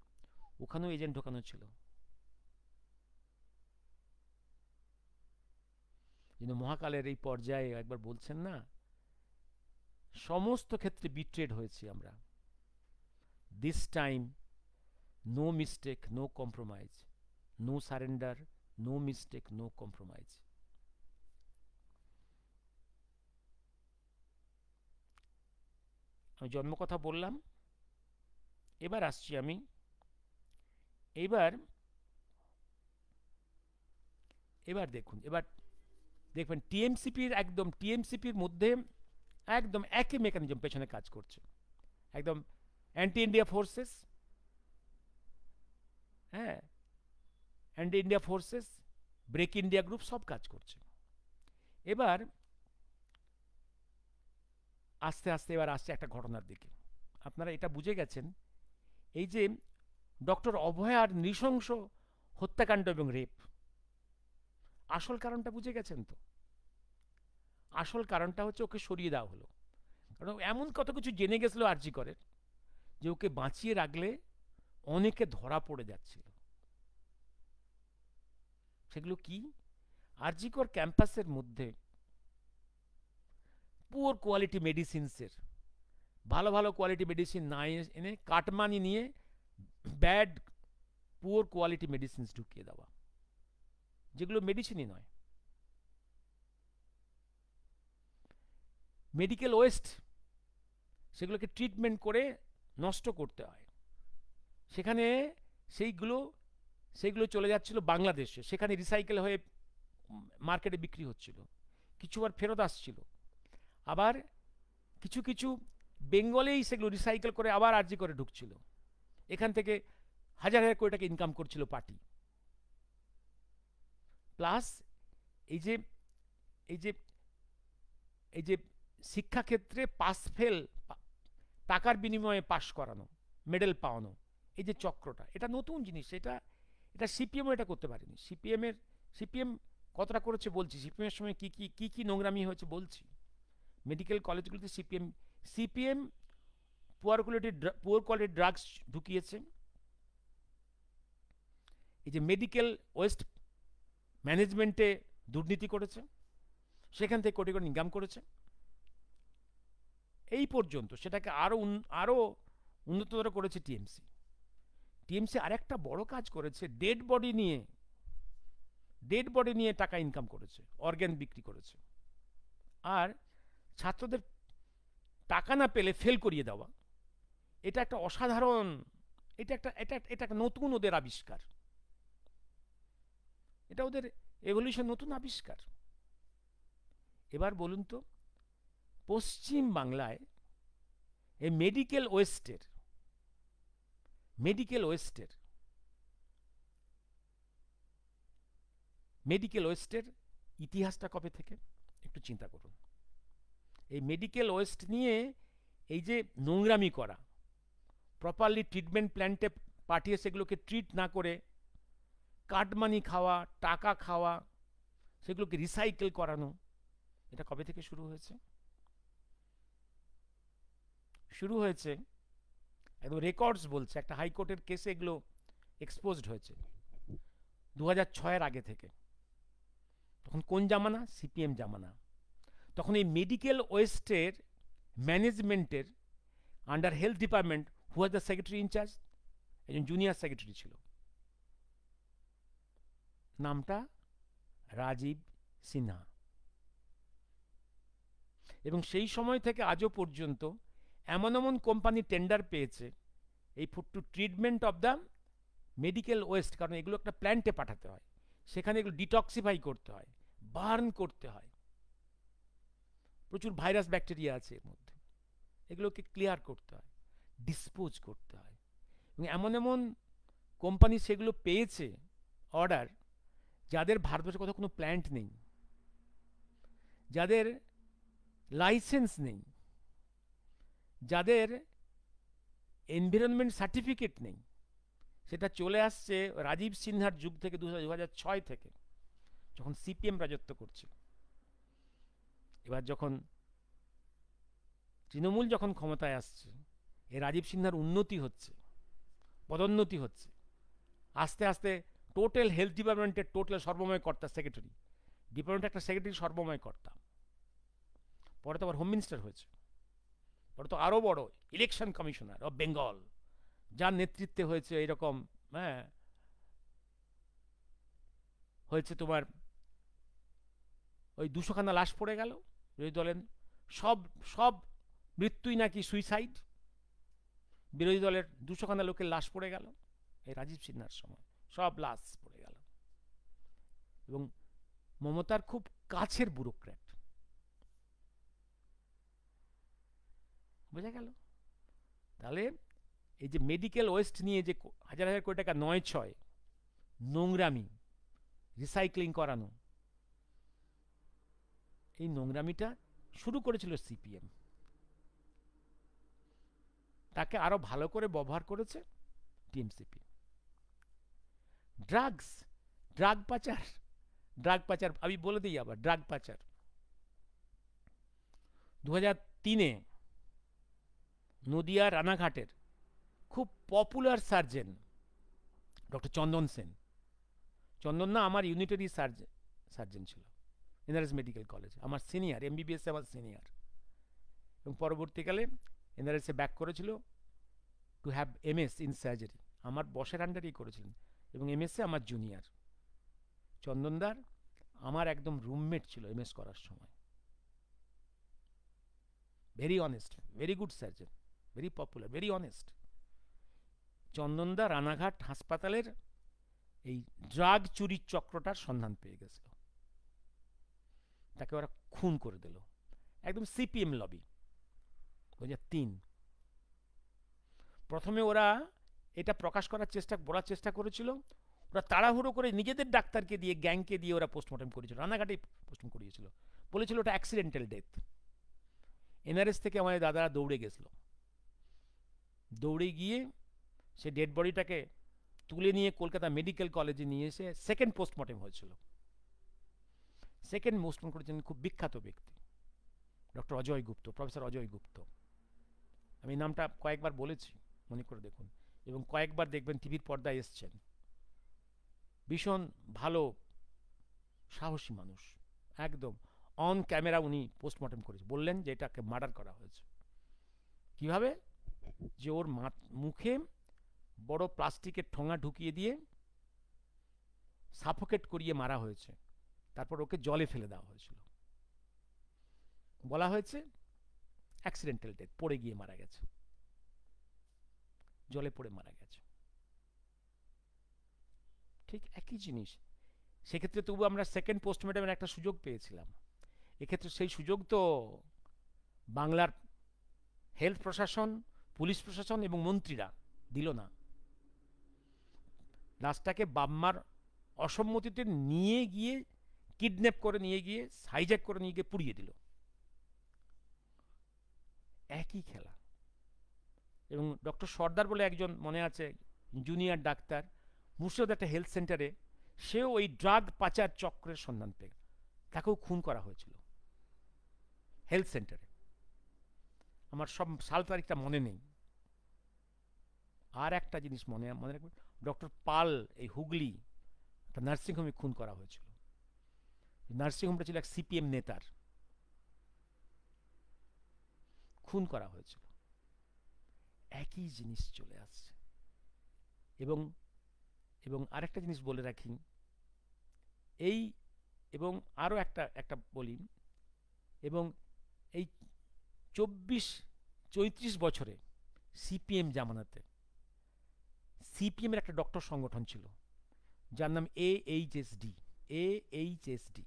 [SPEAKER 1] ওখানেও এজেন্ট ঢোকানো ছিল। কিন্তু মহাকালের এই পর্যায়ে একবার বলছেন না, সমস্ত ক্ষেত্রে বিট্রেড হয়েছি আমরা। This time no mistake, no compromise, no surrender, no mistake, no compromise. আমি জন্ম কথা বললাম, এবার আসছি আমি। এবার দেখবেন টিএমসিপির মধ্যে একদম একই মেকানিজম পেছনে কাজ করছে। একদম অ্যান্টি ইন্ডিয়া ফোর্সেস, হ্যাঁ, anti India forces, break India group সব কাজ করছে। এবার আস্তে আস্তে এবার আসছে একটা ঘটনার দিকে। আপনারা এটা বুঝে গেছেন, এই যে ডক্টর অভয়ার নৃশংস হত্যাকাণ্ড এবং রেপ, আসল কারণটা বুঝে গেছেন তো? আসল কারণটা হচ্ছে ওকে সরিয়ে দেওয়া হলো। কারণ এমন কত কিছু জেনে গেছিল আরজি করের, যে ওকে বাঁচিয়ে রাখলে অনেকে ধরা পড়ে যাচ্ছিল। সেগুলো কি? আরজি কর ক্যাম্পাসের মধ্যে পুয়ার কোয়ালিটি মেডিসিনসের, ভালো ভালো কোয়ালিটি মেডিসিন না এনে কাটমানি নিয়ে ব্যাড পুয়ার কোয়ালিটি মেডিসিনস ঢুকিয়ে দেওয়া, যেগুলো মেডিসিনই নয়। মেডিকেল ওয়েস্ট, সেগুলোকে ট্রিটমেন্ট করে নষ্ট করতে হয়, সেখানে সেইগুলো চলে যাচ্ছিল বাংলাদেশে, সেখানে রিসাইকেল হয়ে মার্কেটে বিক্রি হচ্ছিল, কিছু আর ফেরত আসছিল, আবার কিছু কিছু বেঙ্গলেই সেগুলো রিসাইকেল করে আবার আরজি করে ঢুকছিল, এখান থেকে হাজার হাজার কোটি টাকা ইনকাম করছিল পার্টি। প্লাস এই যে এই যে এই যে শিক্ষাক্ষেত্রে পাস ফেল, টাকার বিনিময়ে পাশ করানো, মেডেল পাওয়ানো, এই যে চক্রটা, এটা নতুন জিনিস। এটা সিপিএমও এটা করতে পারেনি। সিপিএম কতটা করেছে বলছি, সিপিএমের সময় কি কি নোংরামি হয়েছে বলছি। মেডিকেল কলেজগুলোতে সিপিএম পুয়ার কোয়ালিটি ড্রাগস ঢুকিয়েছে, এই যে মেডিকেল ওয়েস্ট ম্যানেজমেন্টে দুর্নীতি করেছে, সেখান থেকে কোটি কোটি ইনকাম করেছে। এই পর্যন্ত সেটাকে আরো উন্নততর করেছে টিএমসি আরেকটা বড় কাজ করেছে, ডেড বডি নিয়ে টাকা ইনকাম করেছে, অর্গান বিক্রি করেছে। আর ছাত্রদের টাকা না পেলে ফেল করিয়ে দেওয়া, এটা একটা অসাধারণ, এটা একটা নতুন ওদের আবিষ্কার, এটা ওদের এভলিউশন, নতুন আবিষ্কার। এবার বলুন তো, পশ্চিম বাংলায় এই মেডিকেল ওয়েস্টের ইতিহাসটা কবে থেকে একটু চিন্তা করুন। এই মেডিকেল ওয়েস্ট নিয়ে এই যে নোংরামি করা, প্রপারলি ট্রিটমেন্ট প্ল্যান্টে পাঠিয়ে সেগুলোকে ট্রিট না করে কাটমানি খাওয়া, টাকা খাওয়া, সেগুলোকে রিসাইকেল করানো, এটা কবে থেকে শুরু হয়েছে? শুরু হয়েছে, একদম রেকর্ডস বলছে, একটা হাইকোর্টের কেসে এগুলো এক্সপোজড হয়েছে 2006-এর আগে থেকে। তখন কোন জামানা? সিপিএম জামানা। তখন এই মেডিকেল ওয়েস্টের ম্যানেজমেন্টের under health department, who was the secretary in charge? একজন জুনিয়র সেক্রেটারি ছিল, নামটা রাজীব সিনহা। এবং সেই সময় থেকে আজও পর্যন্ত এমন এমন কোম্পানি টেন্ডার পেয়েছে এই to treatment of the medical waste, কারণ এগুলো একটা প্ল্যান্টে পাঠাতে হয়, সেখানে এগুলো ডিটক্সিফাই করতে হয়, বার্ন করতে হয়, প্রচুর ভাইরাস ব্যাকটেরিয়া আছে এর মধ্যে, এগুলোকে ক্লিয়ার করতে হয়, ডিসপোজ করতে হয়। এবং এমন এমন কোম্পানি সেগুলো পেয়েছে অর্ডার, যাদের ভারতবর্ষে কোথাও কোনো প্ল্যান্ট নেই, যাদের লাইসেন্স নেই, যাদের এনভায়রনমেন্ট সার্টিফিকেট নেই। সেটা চলে আসছে রাজীব সিনহার যুগ থেকে, 2006 থেকে, যখন সিপিএম রাজত্ব করছে। এবার যখন তৃণমূল যখন ক্ষমতায় আসছে, এই রাজীব সিনহার উন্নতি হচ্ছে, পদোন্নতি হচ্ছে, আস্তে আস্তে টোটাল হেলথ ডিপার্টমেন্টের টোটাল সর্বময় কর্তা সেক্রেটারি, ডিপার্টমেন্টের একটা সেক্রেটারি সর্বময় কর্তা। পরে তো আবার হোম মিনিস্টার হয়েছে, পরে তো আরো বড় ইলেকশন কমিশনার অফ বেঙ্গল, যার নেতৃত্বে হয়েছে এইরকম, হ্যাঁ, হয়েছে তোমার ওই 200খানা লাশ পড়ে গেল বিরোধী দলের, সব সব মৃত্যুই নাকি সুইসাইড, বিরোধী দলের 200খানা লোকের লাশ পড়ে গেল এই রাজীব সিনহার সময়, সব লাশ পড়ে গেল। এবং মমতার খুব কাছের ব্যুরোক্র্যাট, বোঝা গেল? তাহলে এই যে মেডিকেল ওয়েস্ট নিয়ে যে হাজার হাজার কোটি টাকা 9-6 নোংরামি, রিসাইক্লিং করানো, এই নোংরামিটা শুরু করেছিল সিপিএম, তাকে আরো ভালো করে ব্যবহার করেছে টিএমসিপি। ড্রাগস, ড্রাগ পাচার, ড্রাগ পাচার আমি বলে দিই আবার, ড্রাগ পাচার 2003-এ নদিয়া রানাঘাটের খুব পপুলার সার্জন ডক্টর চন্দন সেন, চন্দন না আমার ইউনিটারি সার্জন ছিল এনআরএস মেডিকেল কলেজ, আমার সিনিয়র, এমবিবিএস আমার সিনিয়র, এবং পরবর্তীকালে এনআরএসে ব্যাক করেছিল to have MS in surgery, আমার বসের আন্ডারেই করেছিলেন, এবং এমএসে আমার জুনিয়র। চন্দনদার আমার একদম রুমমেট ছিল এমএস করার সময়, very honest, very good surgeon, very popular, very honest. চন্দনদা রানাঘাট হাসপাতালের এই ড্রাগ চুরির চক্রটার সন্ধান পেয়ে গেছিল, তাকে ওরা খুন করে দিল, একদম সিপিএম লবি। 2003 প্রথমে ওরা এটা প্রকাশ করার বলার চেষ্টা করেছিল, ওরা তাড়াহুড়ো করে নিজেদের ডাক্তারকে দিয়ে, গ্যাংকে দিয়ে ওরা পোস্টমর্টম করেছিল, রানাঘাটেই পোস্টমর্টম করিয়েছিল, বলেছিল ওটা অ্যাক্সিডেন্টাল ডেথ। এনআরএস থেকে আমাদের দাদারা দৌড়ে গেছিল, দৌড়ে গিয়ে সে ডেড বডিটাকে তুলে নিয়ে কলকাতা মেডিকেল কলেজে নিয়ে এসে সেকেন্ড পোস্টমর্টেম হয়েছিল। সেকেন্ড পোস্টমর্টম করেছেন খুব বিখ্যাত ব্যক্তি ডক্টর অজয় গুপ্ত, প্রফেসর অজয় গুপ্ত। আমি নামটা কয়েকবার বলেছি, মনে করে দেখুন, এবং কয়েকবার দেখবেন টিভির পর্দায় এসছেন। ভীষণ ভালো সাহসী মানুষ, একদম অন ক্যামেরা উনি পোস্টমর্টম করেছে, বললেন যে এটাকে মার্ডার করা হয়েছে। কিভাবে? যে ওর মুখে বড় প্লাস্টিকের ঠোঙা ঢুকিয়ে দিয়ে সাফোকেট করিয়ে মারা হয়েছে, তারপর ওকে জলে ফেলে দেওয়া হয়েছিল, বলা হয়েছে অ্যাক্সিডেন্টাল ডেথ, পড়ে গিয়ে মারা গেছে, জলে পড়ে মারা গেছে। ঠিক একই জিনিস। সেক্ষেত্রে তবু আমরা সেকেন্ড পোস্টমর্টমের একটা সুযোগ পেয়েছিলাম, এক্ষেত্রে সেই সুযোগ তো বাংলার হেলথ প্রশাসন, পুলিশ প্রশাসন এবং মন্ত্রীরা দিল না। লাশটাকে বাম্মার অসম্মতিতে নিয়ে গিয়ে, কিডন্যাপ করে নিয়ে গিয়ে, হাইজ্যাক করে নিয়ে গিয়ে পুড়িয়ে দিল। একই খেলা। এবং ডক্টর সর্দার বলে একজন মনে আছে জুনিয়র ডাক্তার, মুর্শিদাবাদ একটা হেলথ সেন্টারে, সেও ওই ড্রাগ পাচার চক্রের সন্ধান পেয়ে, তাকেও খুন করা হয়েছিল হেলথ সেন্টারে। আমার সব সাল তারিখটা মনে নেই। আর একটা জিনিস মনে মনে রাখবেন, ডক্টর পাল এই হুগলি একটা নার্সিংহোমে খুন করা হয়েছিল। নার্সিংহোমটা ছিল এক সিপিএম নেতার, খুন করা হয়েছিল। একই জিনিস চলে আসছে। এবং এবং আরেকটা জিনিস বলে রাখি, এই এবং আরও একটা একটা বলি, এবং এই 34 বছরে সিপিএম জামানাতে সিপিএমের একটা ডক্টর সংগঠন ছিল যার নাম AHSD। AHSD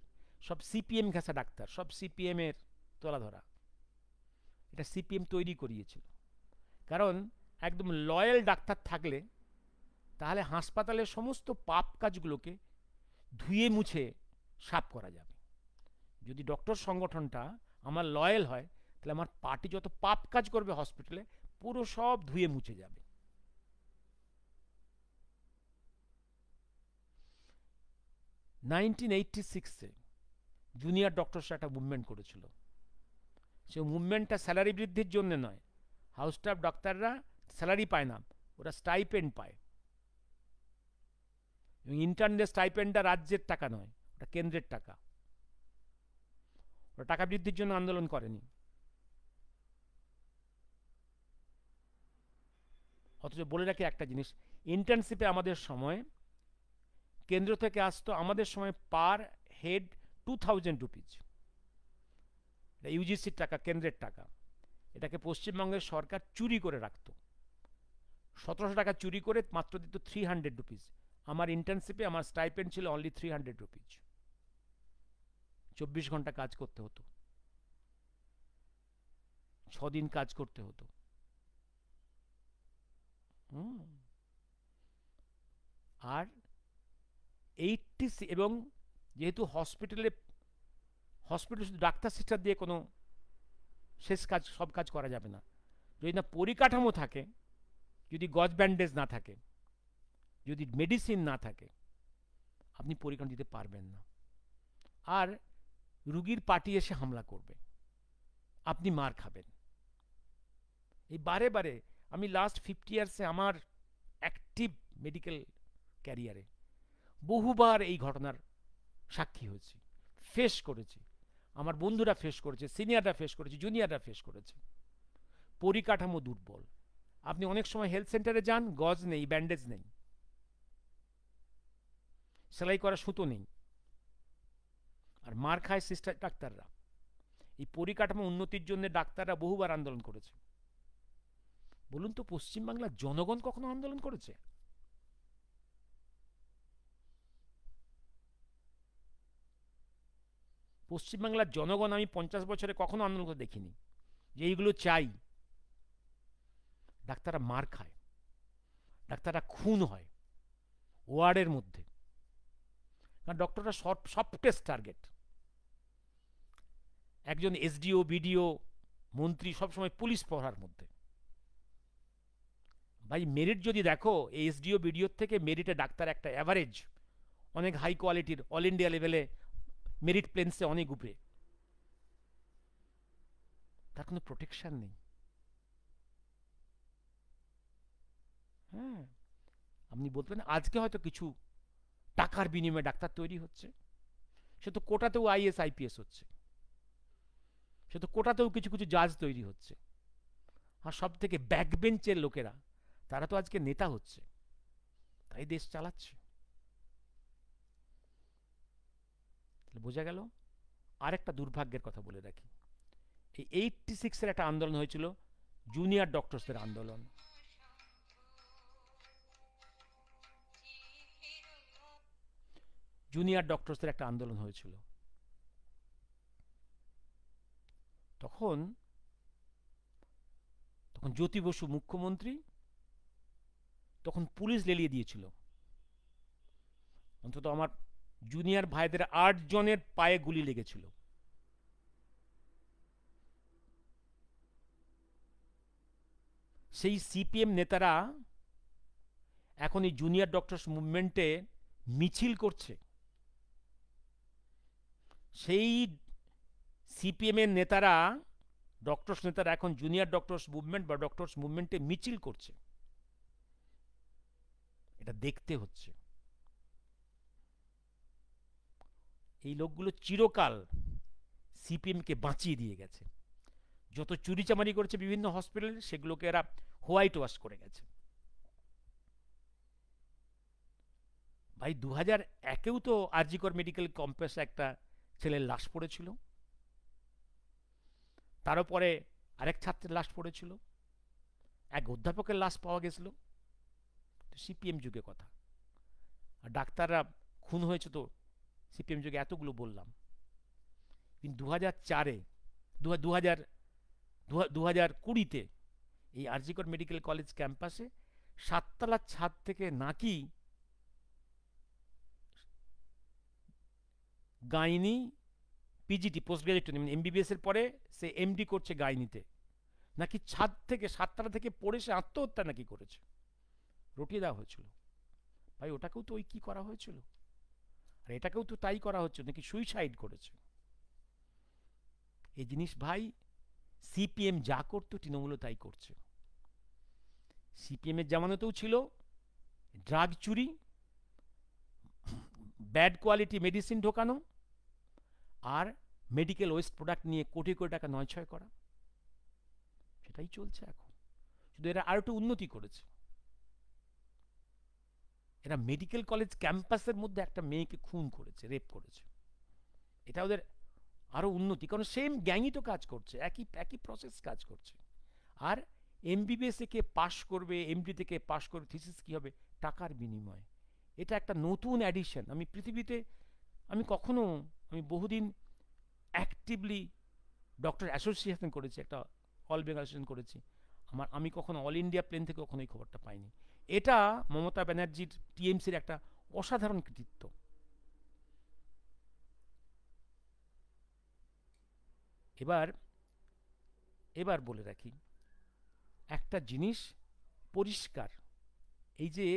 [SPEAKER 1] সব সিপিএম ঘেঁষা ডাক্তার, সব সিপিএমের তোলা ধরা। এটা সিপিএম তৈরি করিয়েছিল, কারণ একদম লয়াল ডাক্তার থাকলে তাহলে হাসপাতালের সমস্ত পাপ কাজগুলোকে ধুয়ে মুছে সাফ করা যাবে। যদি ডক্টর সংগঠনটা আমার লয়াল হয়, তাহলে আমার পার্টি যত পাপ কাজ করবে হসপিটালে পুরো সব ধুয়ে মুছে যাবে। 1986-এ জুনিয়র ডক্টরসরা একটা মুভমেন্ট করেছিল। সেই মুভমেন্টটা স্যালারি বৃদ্ধির জন্য নয়, হাউস স্টাফ ডাক্তাররা স্যালারি পায় না, ওরা স্টাইপেন্ড পায়। এবং ইন্টার্নদের স্টাইপেন্ডটা রাজ্যের টাকা নয়, ওটা কেন্দ্রের টাকা। ওরা টাকা বৃদ্ধির জন্য আন্দোলন করেনি। অথচ বলে রাখি একটা জিনিস, ইন্টার্নশিপে আমাদের সময় কেন্দ্র থেকে আসতো আমাদের সময় পার হেড 2000 রুপিজ। এটা ইউজিসির টাকা, কেন্দ্রের টাকা। এটাকে পশ্চিমবঙ্গের সরকার চুরি করে রাখত। 1700 টাকা চুরি করে মাত্র দিত 300 রুপিজ। আমার ইন্টার্নশিপে আমার স্টাইপেন্ড ছিল অনলি 300 রুপিজ। 24 ঘন্টা কাজ করতে হতো, 6 দিন কাজ করতে হতো। আর 80 এবং যেহেতু হসপিটালে শুধু ডাক্তার সিস্টার দিয়ে কোনো শেষ কাজ সব কাজ করা যাবে না। যদি না পরিকাঠামো থাকে, যদি গজ ব্যান্ডেজ না থাকে, যদি মেডিসিন না থাকে, আপনি পরিকাঠামো দিতে পারবেন না। আর রুগীর পার্টি এসে হামলা করবে, আপনি মার খাবেন। এই বারে বারে আমি লাস্ট 50 ইয়ার্সে আমার অ্যাক্টিভ মেডিকেল ক্যারিয়ারে বহুবার এই ঘটনার সাক্ষী হয়েছি, ফেস করেছি। আমার বন্ধুরা ফেস করেছে, সিনিয়ররা ফেস করেছে, জুনিয়ররা ফেস করেছে। পরিকাঠামো দুর্বল। আপনি অনেক সময় হেলথ সেন্টারে যান, গজ নেই, ব্যান্ডেজ নেই, সেলাই করা সুতো নেই, আর মার খায় সিস্টার ডাক্তাররা। এই পরিকাঠামো উন্নতির জন্য ডাক্তাররা বহুবার আন্দোলন করেছে। বলুন তো, পশ্চিমবাংলার জনগণ কখনো আন্দোলন করেছে? পশ্চিমবাংলার জনগণ আমি 50 বছরে কখনো আন্দোলন করে দেখিনি যে এইগুলো চাই। ডাক্তাররা মার খায়, ডাক্তাররা খুন হয় ওয়ার্ডের মধ্যে, কারণ ডক্টররা সফটেস্ট টার্গেট। একজন এসডিও, বিডিও, মন্ত্রী সবসময় পুলিশ প্রহার মধ্যে। ভাই মেরিট যদি দেখো, এই এসডিও বিডিওর থেকে মেরিটে ডাক্তার একটা অ্যাভারেজ, অনেক হাই কোয়ালিটির, অল ইন্ডিয়া লেভেলে মেরিট প্লেন্সে অনেক উপরে, তার কোনো প্রোটেকশন নেই। হ্যাঁ, আপনি বলতেন আজকে হয়তো কিছু টাকার বিনিময়ে ডাক্তার তৈরি হচ্ছে, সে তো কোটাতেও আইএস আইপিএস হচ্ছে, সে তো কোটাতেও কিছু কিছু জাজ তৈরি হচ্ছে। আর সব থেকে ব্যাকবেঞ্চের লোকেরা, তারা তো আজকে নেতা হচ্ছে, তাই দেশ চালাচ্ছে। বোঝা গেল। আরেকটা দুর্ভাগ্যের কথা বলে রাখি, এই 86-এর একটা আন্দোলন হয়েছিল, জুনিয়র ডক্টরসদের আন্দোলন। জুনিয়র ডক্টরসদের একটা আন্দোলন হয়েছিল। তখন জ্যোতি বসু মুখ্যমন্ত্রী, তখন পুলিশ লেলিয়ে দিয়েছিল। অন্তত আমার জুনিয়র ভাইদের 8 জনের পায়ে গুলি লেগেছিল। সেই সিপিএম নেতারা এখন এই জুনিয়র ডক্টরস মুভমেন্টে মিছিল করছে। সেই সিপিএম এর নেতারা ডক্টরস নেতারা এখন জুনিয়র ডক্টরস মুভমেন্ট বা ডক্টরস মুভমেন্টে মিছিল করছে। এটা দেখতে হচ্ছে। এই লোকগুলো চিরকাল সিপিএমকে বাঁচিয়ে দিয়ে গেছে। যত চুরিচামারি করেছে বিভিন্ন হসপিটালে, সেগুলোকে এরা হোয়াইট ওয়াশ করে গেছে। ভাই 2001-এও তো আরজিকর মেডিকেল কমপ্লেক্সে একটা ছেলের লাশ পড়েছিল, তারও পরে আরেক ছাত্রের লাশ পড়েছিল, এক অধ্যাপকের লাশ পাওয়া গেছিল। সিপিএম যুগে কথা। আর ডাক্তাররা খুন হয়েছে তো সিপিএম যুগে, এতগুলো বললাম। কিন্তু 2004-এ 2020-তে এই আরজিকর মেডিকেল কলেজ ক্যাম্পাসে 7তলার ছাদ থেকে নাকি গাইনি পিজিটি পোস্ট গ্রাজুয়েট, মানে এমবিবিএস এর পরে সে এমডি করছে গাইনিতে, নাকি ছাদ থেকে 7তলা থেকে পড়ে সে আত্মহত্যা নাকি করেছে, রটিয়ে দেওয়া হয়েছিল। ভাই ওটাকেও তো ওই কি করা হয়েছিল, আর এটাকেও তো তাই করা হচ্ছে, নাকি সুইসাইড করেছে। এই জিনিস ভাই সিপিএম যা করতো তৃণমূলও তাই করছে। সিপিএম এর জামানতেও ছিল ড্রাগ চুরি, ব্যাড কোয়ালিটি মেডিসিন ঢোকানো, আর মেডিকেল ওয়েস্ট প্রোডাক্ট নিয়ে কোটি কোটি টাকা নয়ছয় করা। সেটাই চলছে এখন, শুধু এরা আরো একটু উন্নতি করেছে। এরা মেডিকেল কলেজ ক্যাম্পাসের মধ্যে একটা মেয়েকে খুন করেছে, রেপ করেছে। এটা ওদের আরো উন্নতি, কারণ সেম গ্যাংই তো কাজ করছে, একই একই প্রসেস কাজ করছে। আর এমবিবিএস থেকে পাশ করবে, এমডি থেকে পাশ করবে, থিসিস কি হবে, টাকার বিনিময়ে। এটা একটা নতুন অ্যাডিশন। আমি পৃথিবীতে আমি বহুদিন অ্যাক্টিভলি ডক্টর অ্যাসোসিয়েশন করেছি, একটা অল বেঙ্গল অ্যাসোসিয়েশন করেছি। আমি কখনো অল ইন্ডিয়া প্লেন থেকে কখনো এই খবরটা পাইনি। এটা মমতা ব্যানার্জির টিএমসির একটা অসাধারণ কৃতিত্ব। এবার এবার বলে রাখি একটা জিনিস পরিষ্কার, এই যে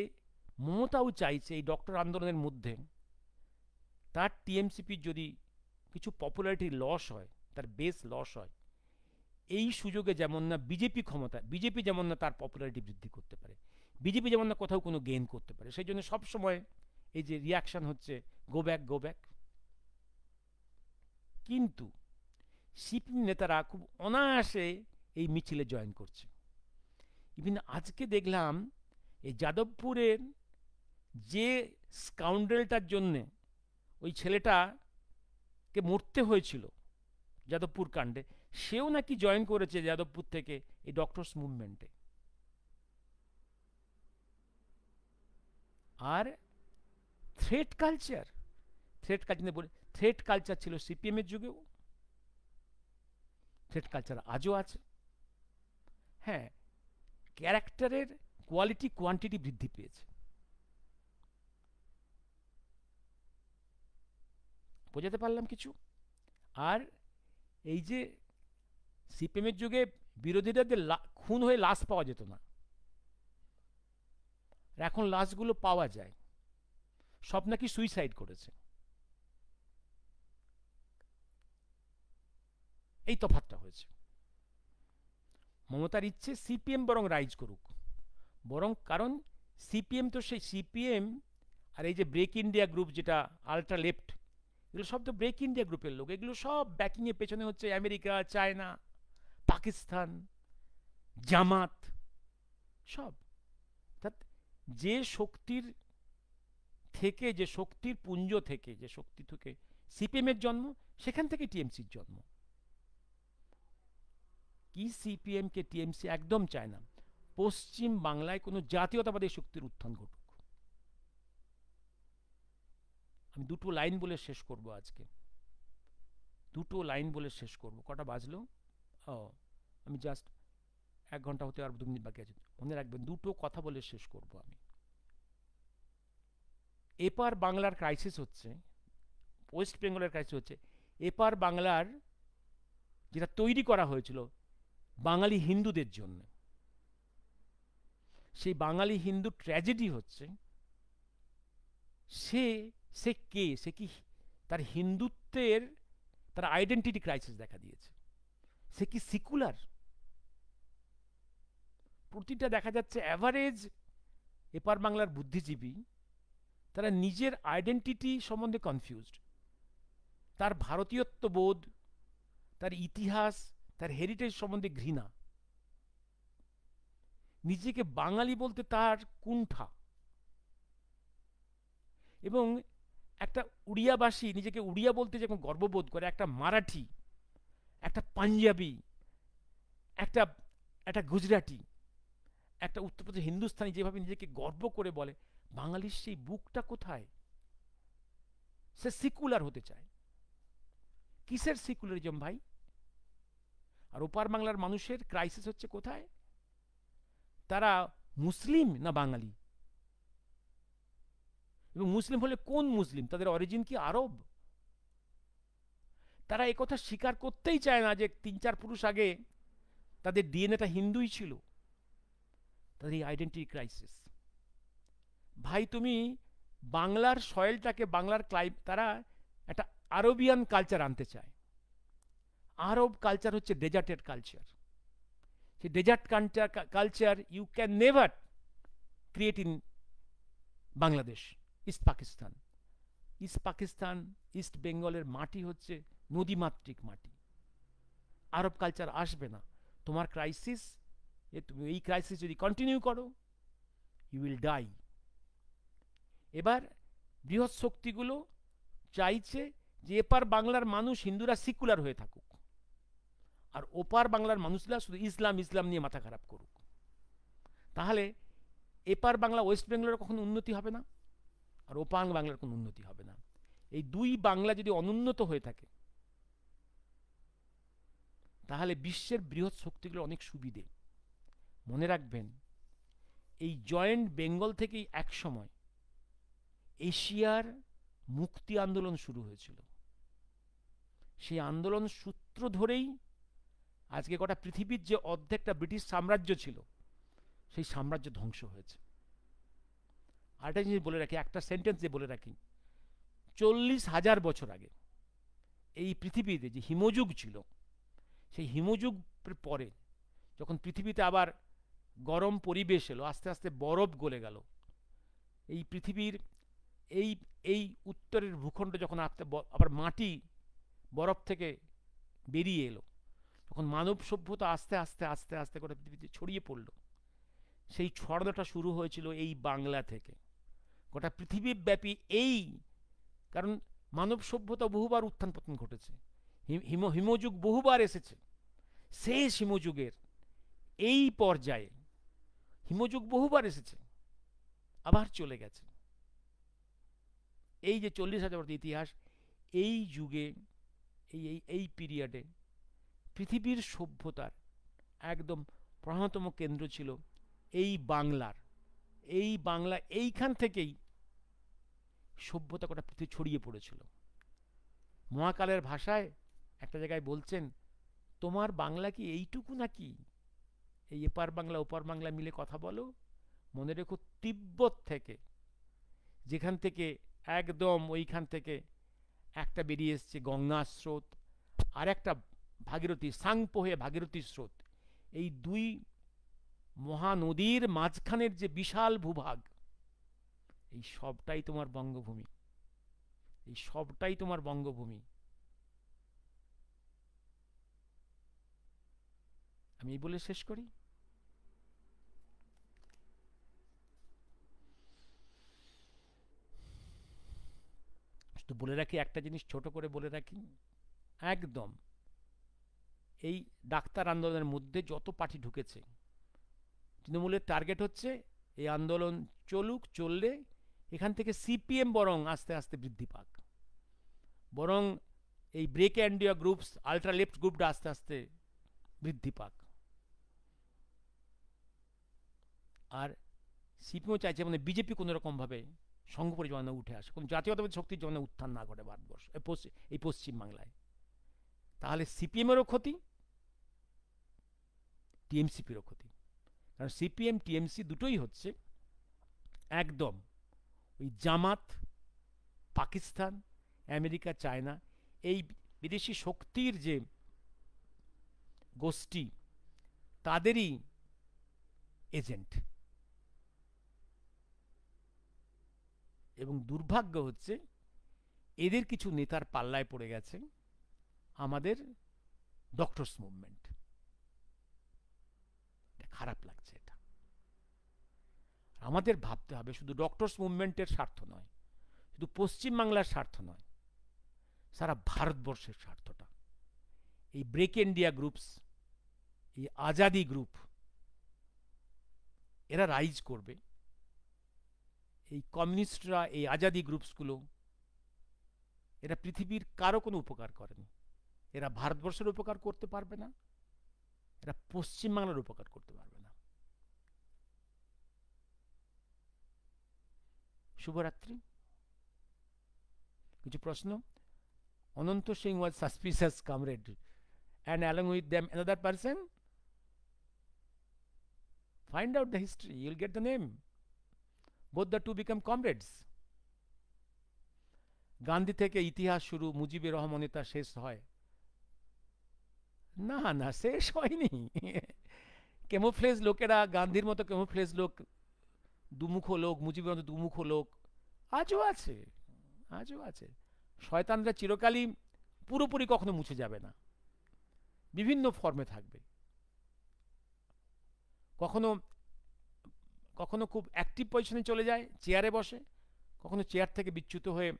[SPEAKER 1] মমতাও চাইছে এই ডক্টর আন্দোলনের মধ্যে তার টিএমসিপির যদি কিছু পপুলারিটি লস হয়, তার বেস লস হয়, এই সুযোগে যেমন না বিজেপি যেমন না তার পপুলারিটি বৃদ্ধি করতে পারে, বিজেপি যেমন না কোথাও কোনো গেইন করতে পারে। সেই জন্য সবসময় এই যে রিয়াকশন হচ্ছে গো ব্যাক গো ব্যাক। কিন্তু সিপিএম নেতারা খুব অনায়াসে এই মিছিলে জয়েন করছে। ইভিন আজকে দেখলাম এই যাদবপুরের যে স্কাউন্ডেলটার জন্যে ওই ছেলেটাকে মরতে হয়েছিল যাদবপুর কাণ্ডে, সেও নাকি জয়েন করেছে যাদবপুর থেকে এই ডক্টরস মুভমেন্টে। আর থ্রেট কালচার ছিল সিপিএম এর যুগেও, থ্রেট কালচার আজও আছে। হ্যাঁ, ক্যারেক্টারের কোয়ালিটি কোয়ান্টিটি বৃদ্ধি পেয়েছে। বোঝাতে পারলাম কিছু? আর এই যে সিপিএম এর যুগে বিরোধীদের খুন হয়ে লাশ পাওয়া যেত না, এখন লাশগুলো পাওয়া যায়, সব নাকি সুইসাইড করেছে। এই তফাৎটা হয়েছে। মমতার ইচ্ছে সিপিএম বরং রাইজ করুক, কারণ সিপিএম তো সেই সিপিএম আর এই যে ব্রেক ইন্ডিয়া গ্রুপ, যেটা আল্ট্রা লেফট, এগুলো সব তো ব্রেক ইন্ডিয়া গ্রুপের লোক। এগুলো সব ব্যাকিং এর পেছনে হচ্ছে আমেরিকা, চায়না, পাকিস্তান, জামাত, সব। যে শক্তির পুঞ্জ থেকে, যে শক্তি থেকে সিপিএম এর জন্ম, সেখান থেকে টিএমসির জন্ম। কি সিপিএম কে টিএমসি একদম চায় না পশ্চিম বাংলায় কোনো জাতীয়তাবাদী শক্তির উত্থান ঘটুক। আমি দুটো লাইন বলে শেষ করব আজকে, কটা বাজলো? আমি জাস্ট 1 ঘন্টা হতে আর 2 মিনিট বাকি আছে, মনে রাখবেন দুটো কথা বলে শেষ করব আমি। এপার বাংলার ক্রাইসিস হচ্ছে, ওয়েস্ট বেঙ্গলের ক্রাইসিস হচ্ছে, এপার বাংলার যেটা তৈরি করা হয়েছিল বাঙালি হিন্দুদের জন্য, সেই বাঙালি হিন্দু ট্র্যাজেডি হচ্ছে সে কি তার হিন্দুত্বের, তার আইডেন্টিটি ক্রাইসিস দেখা দিয়েছে। সে কি সিকুলার? প্রতিটা দেখা যাচ্ছে অ্যাভারেজ এপার বাংলার বুদ্ধিজীবী, তারা নিজের আইডেন্টিটি সম্বন্ধে কনফিউজড। তার ভারতীয়ত্ব বোধ, তার ইতিহাস, তার হেরিটেজ সম্বন্ধে ঘৃণা, নিজেকে বাঙালি বলতে তার কুণ্ঠা। এবং একটা উড়িয়াবাসী নিজেকে উড়িয়া বলতে যখন গর্ববোধ করে, একটা মারাঠি, একটা পাঞ্জাবি, একটা একটা গুজরাটি, একটা উত্তরপ্রদেশ হিন্দুস্তানি যেভাবে নিজেকে গর্ব করে বলে, বাঙালির সেই বুকটা কোথায়? সে সিকুলার হতে চায়। কিসের সিকুলারিজম ভাই? আর ওপার বাংলার মানুষের ক্রাইসিস হচ্ছে কোথায়? তারা মুসলিম না বাঙালি? এবং মুসলিম হলে কোন মুসলিম? তাদের অরিজিন কি আরব? তারা একথা স্বীকার করতেই চায় না যে ৩-৪ পুরুষ আগে তাদের ডিএনএটা হিন্দুই ছিল। তাদের এই আইডেন্টিটি ক্রাইসিস। ভাই তুমি বাংলার সয়েলটাকে, বাংলার তারা একটা আরবিয়ান কালচার আনতে চায়। আরব কালচার হচ্ছে ডেজার্টেড কালচার। সেই desert culture you can never create in Bangladesh, east Pakistan. East Pakistan, east বেঙ্গলের মাটি হচ্ছে নদীমাতৃক মাটি। আরব কালচার আসবে না। তোমার ক্রাইসিস, তুমি এই ক্রাইসিস যদি কন্টিনিউ করো, ইউ উইল ডাই। এবার বৃহৎ শক্তিগুলো চাইছে যে এপার বাংলার মানুষ, হিন্দুরা সিকুলার হয়ে থাকুক, আর ওপার বাংলার মানুষরা শুধু ইসলাম ইসলাম নিয়ে মাথা খারাপ করুক। তাহলে এপার বাংলা, ওয়েস্ট বেঙ্গলের কখনো উন্নতি হবে না, আর ওপার বাংলার কোনো উন্নতি হবে না। এই দুই বাংলা যদি অনুন্নত হয়ে থাকে, তাহলে বিশ্বের বৃহৎ শক্তিগুলোর অনেক সুবিধে। মনে রাখবেন, এই জয়েন্ট বেঙ্গল থেকেই এক সময় এশিয়ার মুক্তি আন্দোলন শুরু হয়েছিল। সেই আন্দোলন সূত্র ধরেই আজকে গোটা পৃথিবীর যে অর্ধেকটা ব্রিটিশ সাম্রাজ্য ছিল, সেই সাম্রাজ্য ধ্বংস হয়েছে। আরেকটা জিনিস বলে রাখি, একটা সেন্টেন্স দিয়ে বলে রাখি, 40,000 বছর আগে এই পৃথিবীতে যে হিমযুগ ছিল, সেই হিমযুগ পরে যখন পৃথিবীতে আবার গরম পরিবেশ এলো, আস্তে আস্তে বরফ গলে গেল, এই পৃথিবীর এই এই উত্তরের ভূখণ্ড যখন আবার মাটি বরফ থেকে বেরিয়ে এলো, তখন মানব সভ্যতা আস্তে আস্তে আস্তে আস্তে করে পৃথিবীতে ছড়িয়ে পড়ল। সেই ছড়ানোটা শুরু হয়েছিল এই বাংলা থেকে। গোটা পৃথিবীব্যাপী এই, কারণ মানব সভ্যতা বহুবার উত্থান পতন ঘটেছে, হিমযুগ বহুবার এসেছে। শেষ হিমযুগের এই পর্যায়ে হিমযুগ বহুবার এসেছে, আবার চলে গেছে। এই যে 40,000 বছর ইতিহাস, এই যুগে, এই পিরিয়ডে পৃথিবীর সভ্যতার একদম প্রধানতম কেন্দ্র ছিল এই বাংলার। এই বাংলা, এইখান থেকেই সভ্যতা গোটা পৃথিবী ছড়িয়ে পড়েছিল। মহাকালের ভাষায় একটা জায়গায় বলছেন, তোমার বাংলা কি এইটুকু নাকি? এই এপার বাংলা ওপার বাংলা মিলে কথা বলো। মনে রেখো, তিব্বত থেকে, যেখান থেকে একদম ওইখান থেকে একটা বেরিয়ে এসছে গঙ্গা স্রোত, আর একটা ভাগীরথী, সাংপো হয়ে ভাগীরথী স্রোত, এই দুই মহানদীর মাঝখানের যে বিশাল ভূভাগ, এই সবটাই তোমার বঙ্গভূমি। এই সবটাই তোমার বঙ্গভূমি। আমি এই বলে শেষ করি। শুধু বলে রাখি, একটা জিনিস ছোট করে বলে রাখি, একদম এই ডাক্তার আন্দোলনের মধ্যে যত পার্টি ঢুকেছে, তৃণমূলের টার্গেট হচ্ছে এই আন্দোলন চলুক, চললে এখান থেকে সিপিএম বরং আস্তে আস্তে বৃদ্ধি পাক, বরং এই break India groups, ultra left গ্রুপটা আস্তে আস্তে বৃদ্ধি পাক। আর সিপিএম চাইছে মানে বিজেপি কোনো রকম ভাবে সংঘ পরিচালনা উঠে আসে, কোনো জাতীয়তাবাদী শক্তির জন্য উত্থান না ঘটে ভারতবর্ষ, এই পশ্চিম বাংলায়। তাহলে সিপিএমেরও ক্ষতি, টিএমসিপিরও ক্ষতি। কারণ সিপিএম টিএমসি দুটোই হচ্ছে একদম ওই জামাত, পাকিস্তান, আমেরিকা, চায়না, এই বিদেশি শক্তির যে গোষ্ঠী, তাদেরই এজেন্ট। এবং দুর্ভাগ্য হচ্ছে এদের কিছু নেতার পাল্লায় পড়ে গেছে আমাদের ডক্টরস মুভমেন্ট। খারাপ লাগছে এটা। আমাদের ভাবতে হবে শুধু ডক্টরস মুভমেন্টের স্বার্থ নয়, শুধু পশ্চিমবাংলার স্বার্থ নয়, সারা ভারতবর্ষের স্বার্থটা। এই ব্রেক ইন্ডিয়া গ্রুপস, এই আজাদি গ্রুপ, এরা রাইজ করবে। এই কমিউনিস্টরা, এই আজাদি গ্রুপসগুলো, এরা পৃথিবীর কারো কোনো উপকার করেনি। এরা ভারতবর্ষের উপকার করতে পারবে না, এরা পশ্চিমবাংলার উপকার করতে পারবে না। শুভরাত্রি। কিছু প্রশ্ন? Ananta Singh was suspicious comrade and along with them another person. Find out the history, you'll get the name. Both the two become comrades. Gandhi থেকে ইতিহাস শুরু, মুজিবুর রহমানে তা শেষ হয় না? না, শেষ হয়নি। কেমোফ্লেজ লোকেরা, গান্ধীর মতো কেমোফ্লেজ লোক, দুমুখ লোক, মুজিবের মতো দুমুখ লোক আজও আছে, আজও আছে। শয়তানরা চিরকালই পুরোপুরি কখনো মুছে যাবে না, বিভিন্ন ফর্মে থাকবে। কখনো কখনো খুব অ্যাক্টিভ পজিশনে চলে যায়, চেয়ারে বসে, কখনো চেয়ার থেকে বিচ্যুত হয়ে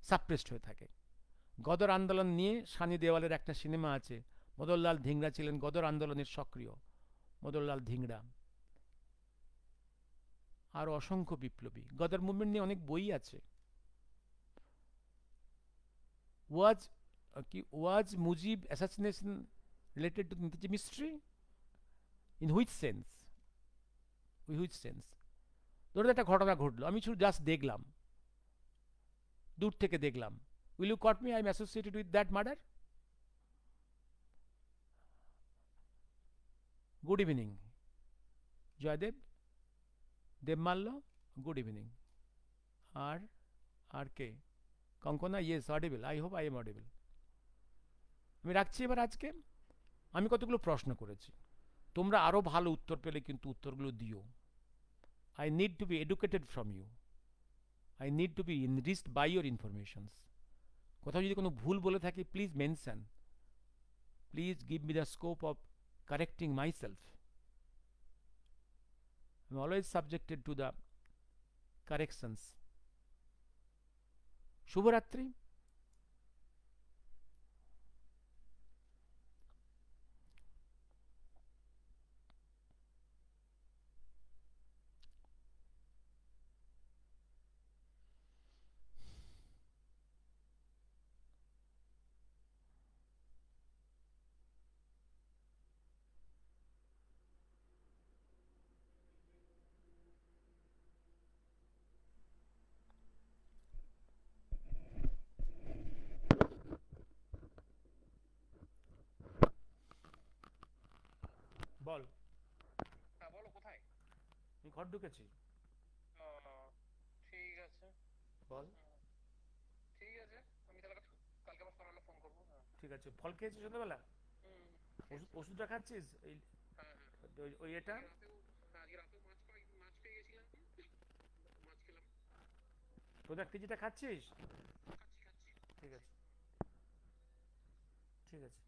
[SPEAKER 1] সাপ্রেসড হয়ে থাকে। গদর আন্দোলন নিয়ে সানি দেওয়ালের একটা সিনেমা আছে। মদনলাল ধিংড়া ছিলেন গদর আন্দোলনের সক্রিয়, মদনলাল ধিংড়া। আর অসংখ্য বিপ্লবী। গদর মুভমেন্ট নিয়ে অনেক বই আছে। Was Mujib assassination related to Netaji mystery? In which sense? Which sense? ধরুন একটা ঘটনা ঘটলো, আমি শুধু জাস্ট দেখলাম, দূর থেকে দেখলাম। Will you caught me I am associated with that murder? Good evening Joydeb, Debmalya, good evening. আর আর কে? Konkona, yes audible, I hope I am audible. আমি রাখছি এবার। আজকে আমি কতগুলো প্রশ্ন করেছি, তোমরা আরো ভালো উত্তর পেলে কিন্তু উত্তরগুলো দিও। I need to be educated from you. I need to be enriched by your informations. কোথাও যদি কোনো ভুল বলে থাকি, please mention, please give me the scope of correcting myself. I'm always subjected to the corrections. শুভরাত্রি। বল।
[SPEAKER 2] হ্যাঁ বলো, কোথায়?
[SPEAKER 1] আমি ঘর ঢুকেছি।
[SPEAKER 2] ঠিক আছে,
[SPEAKER 1] বল।
[SPEAKER 2] ঠিক আছে, আমি তাহলে কালকে আবার সকালে ফোন করবো। হ্যাঁ
[SPEAKER 1] ঠিক আছে। ফল খেয়েছিস সন্ধ্যাবেলা?
[SPEAKER 2] হুম,
[SPEAKER 1] ওষুধটা খাচ্ছিস? এই
[SPEAKER 2] হ্যাঁ হ্যাঁ।
[SPEAKER 1] ওই এটা
[SPEAKER 2] আজকে রাতেও, হ্যাঁ আজকে রাতেও মাছ পেয়ে গেছিলাম, মাছ খেলাম।
[SPEAKER 1] প্রোডাক্ট যেটা খাচ্ছিস?
[SPEAKER 2] খাচ্ছি খাচ্ছি।
[SPEAKER 1] ঠিক আছে, ঠিক আছে।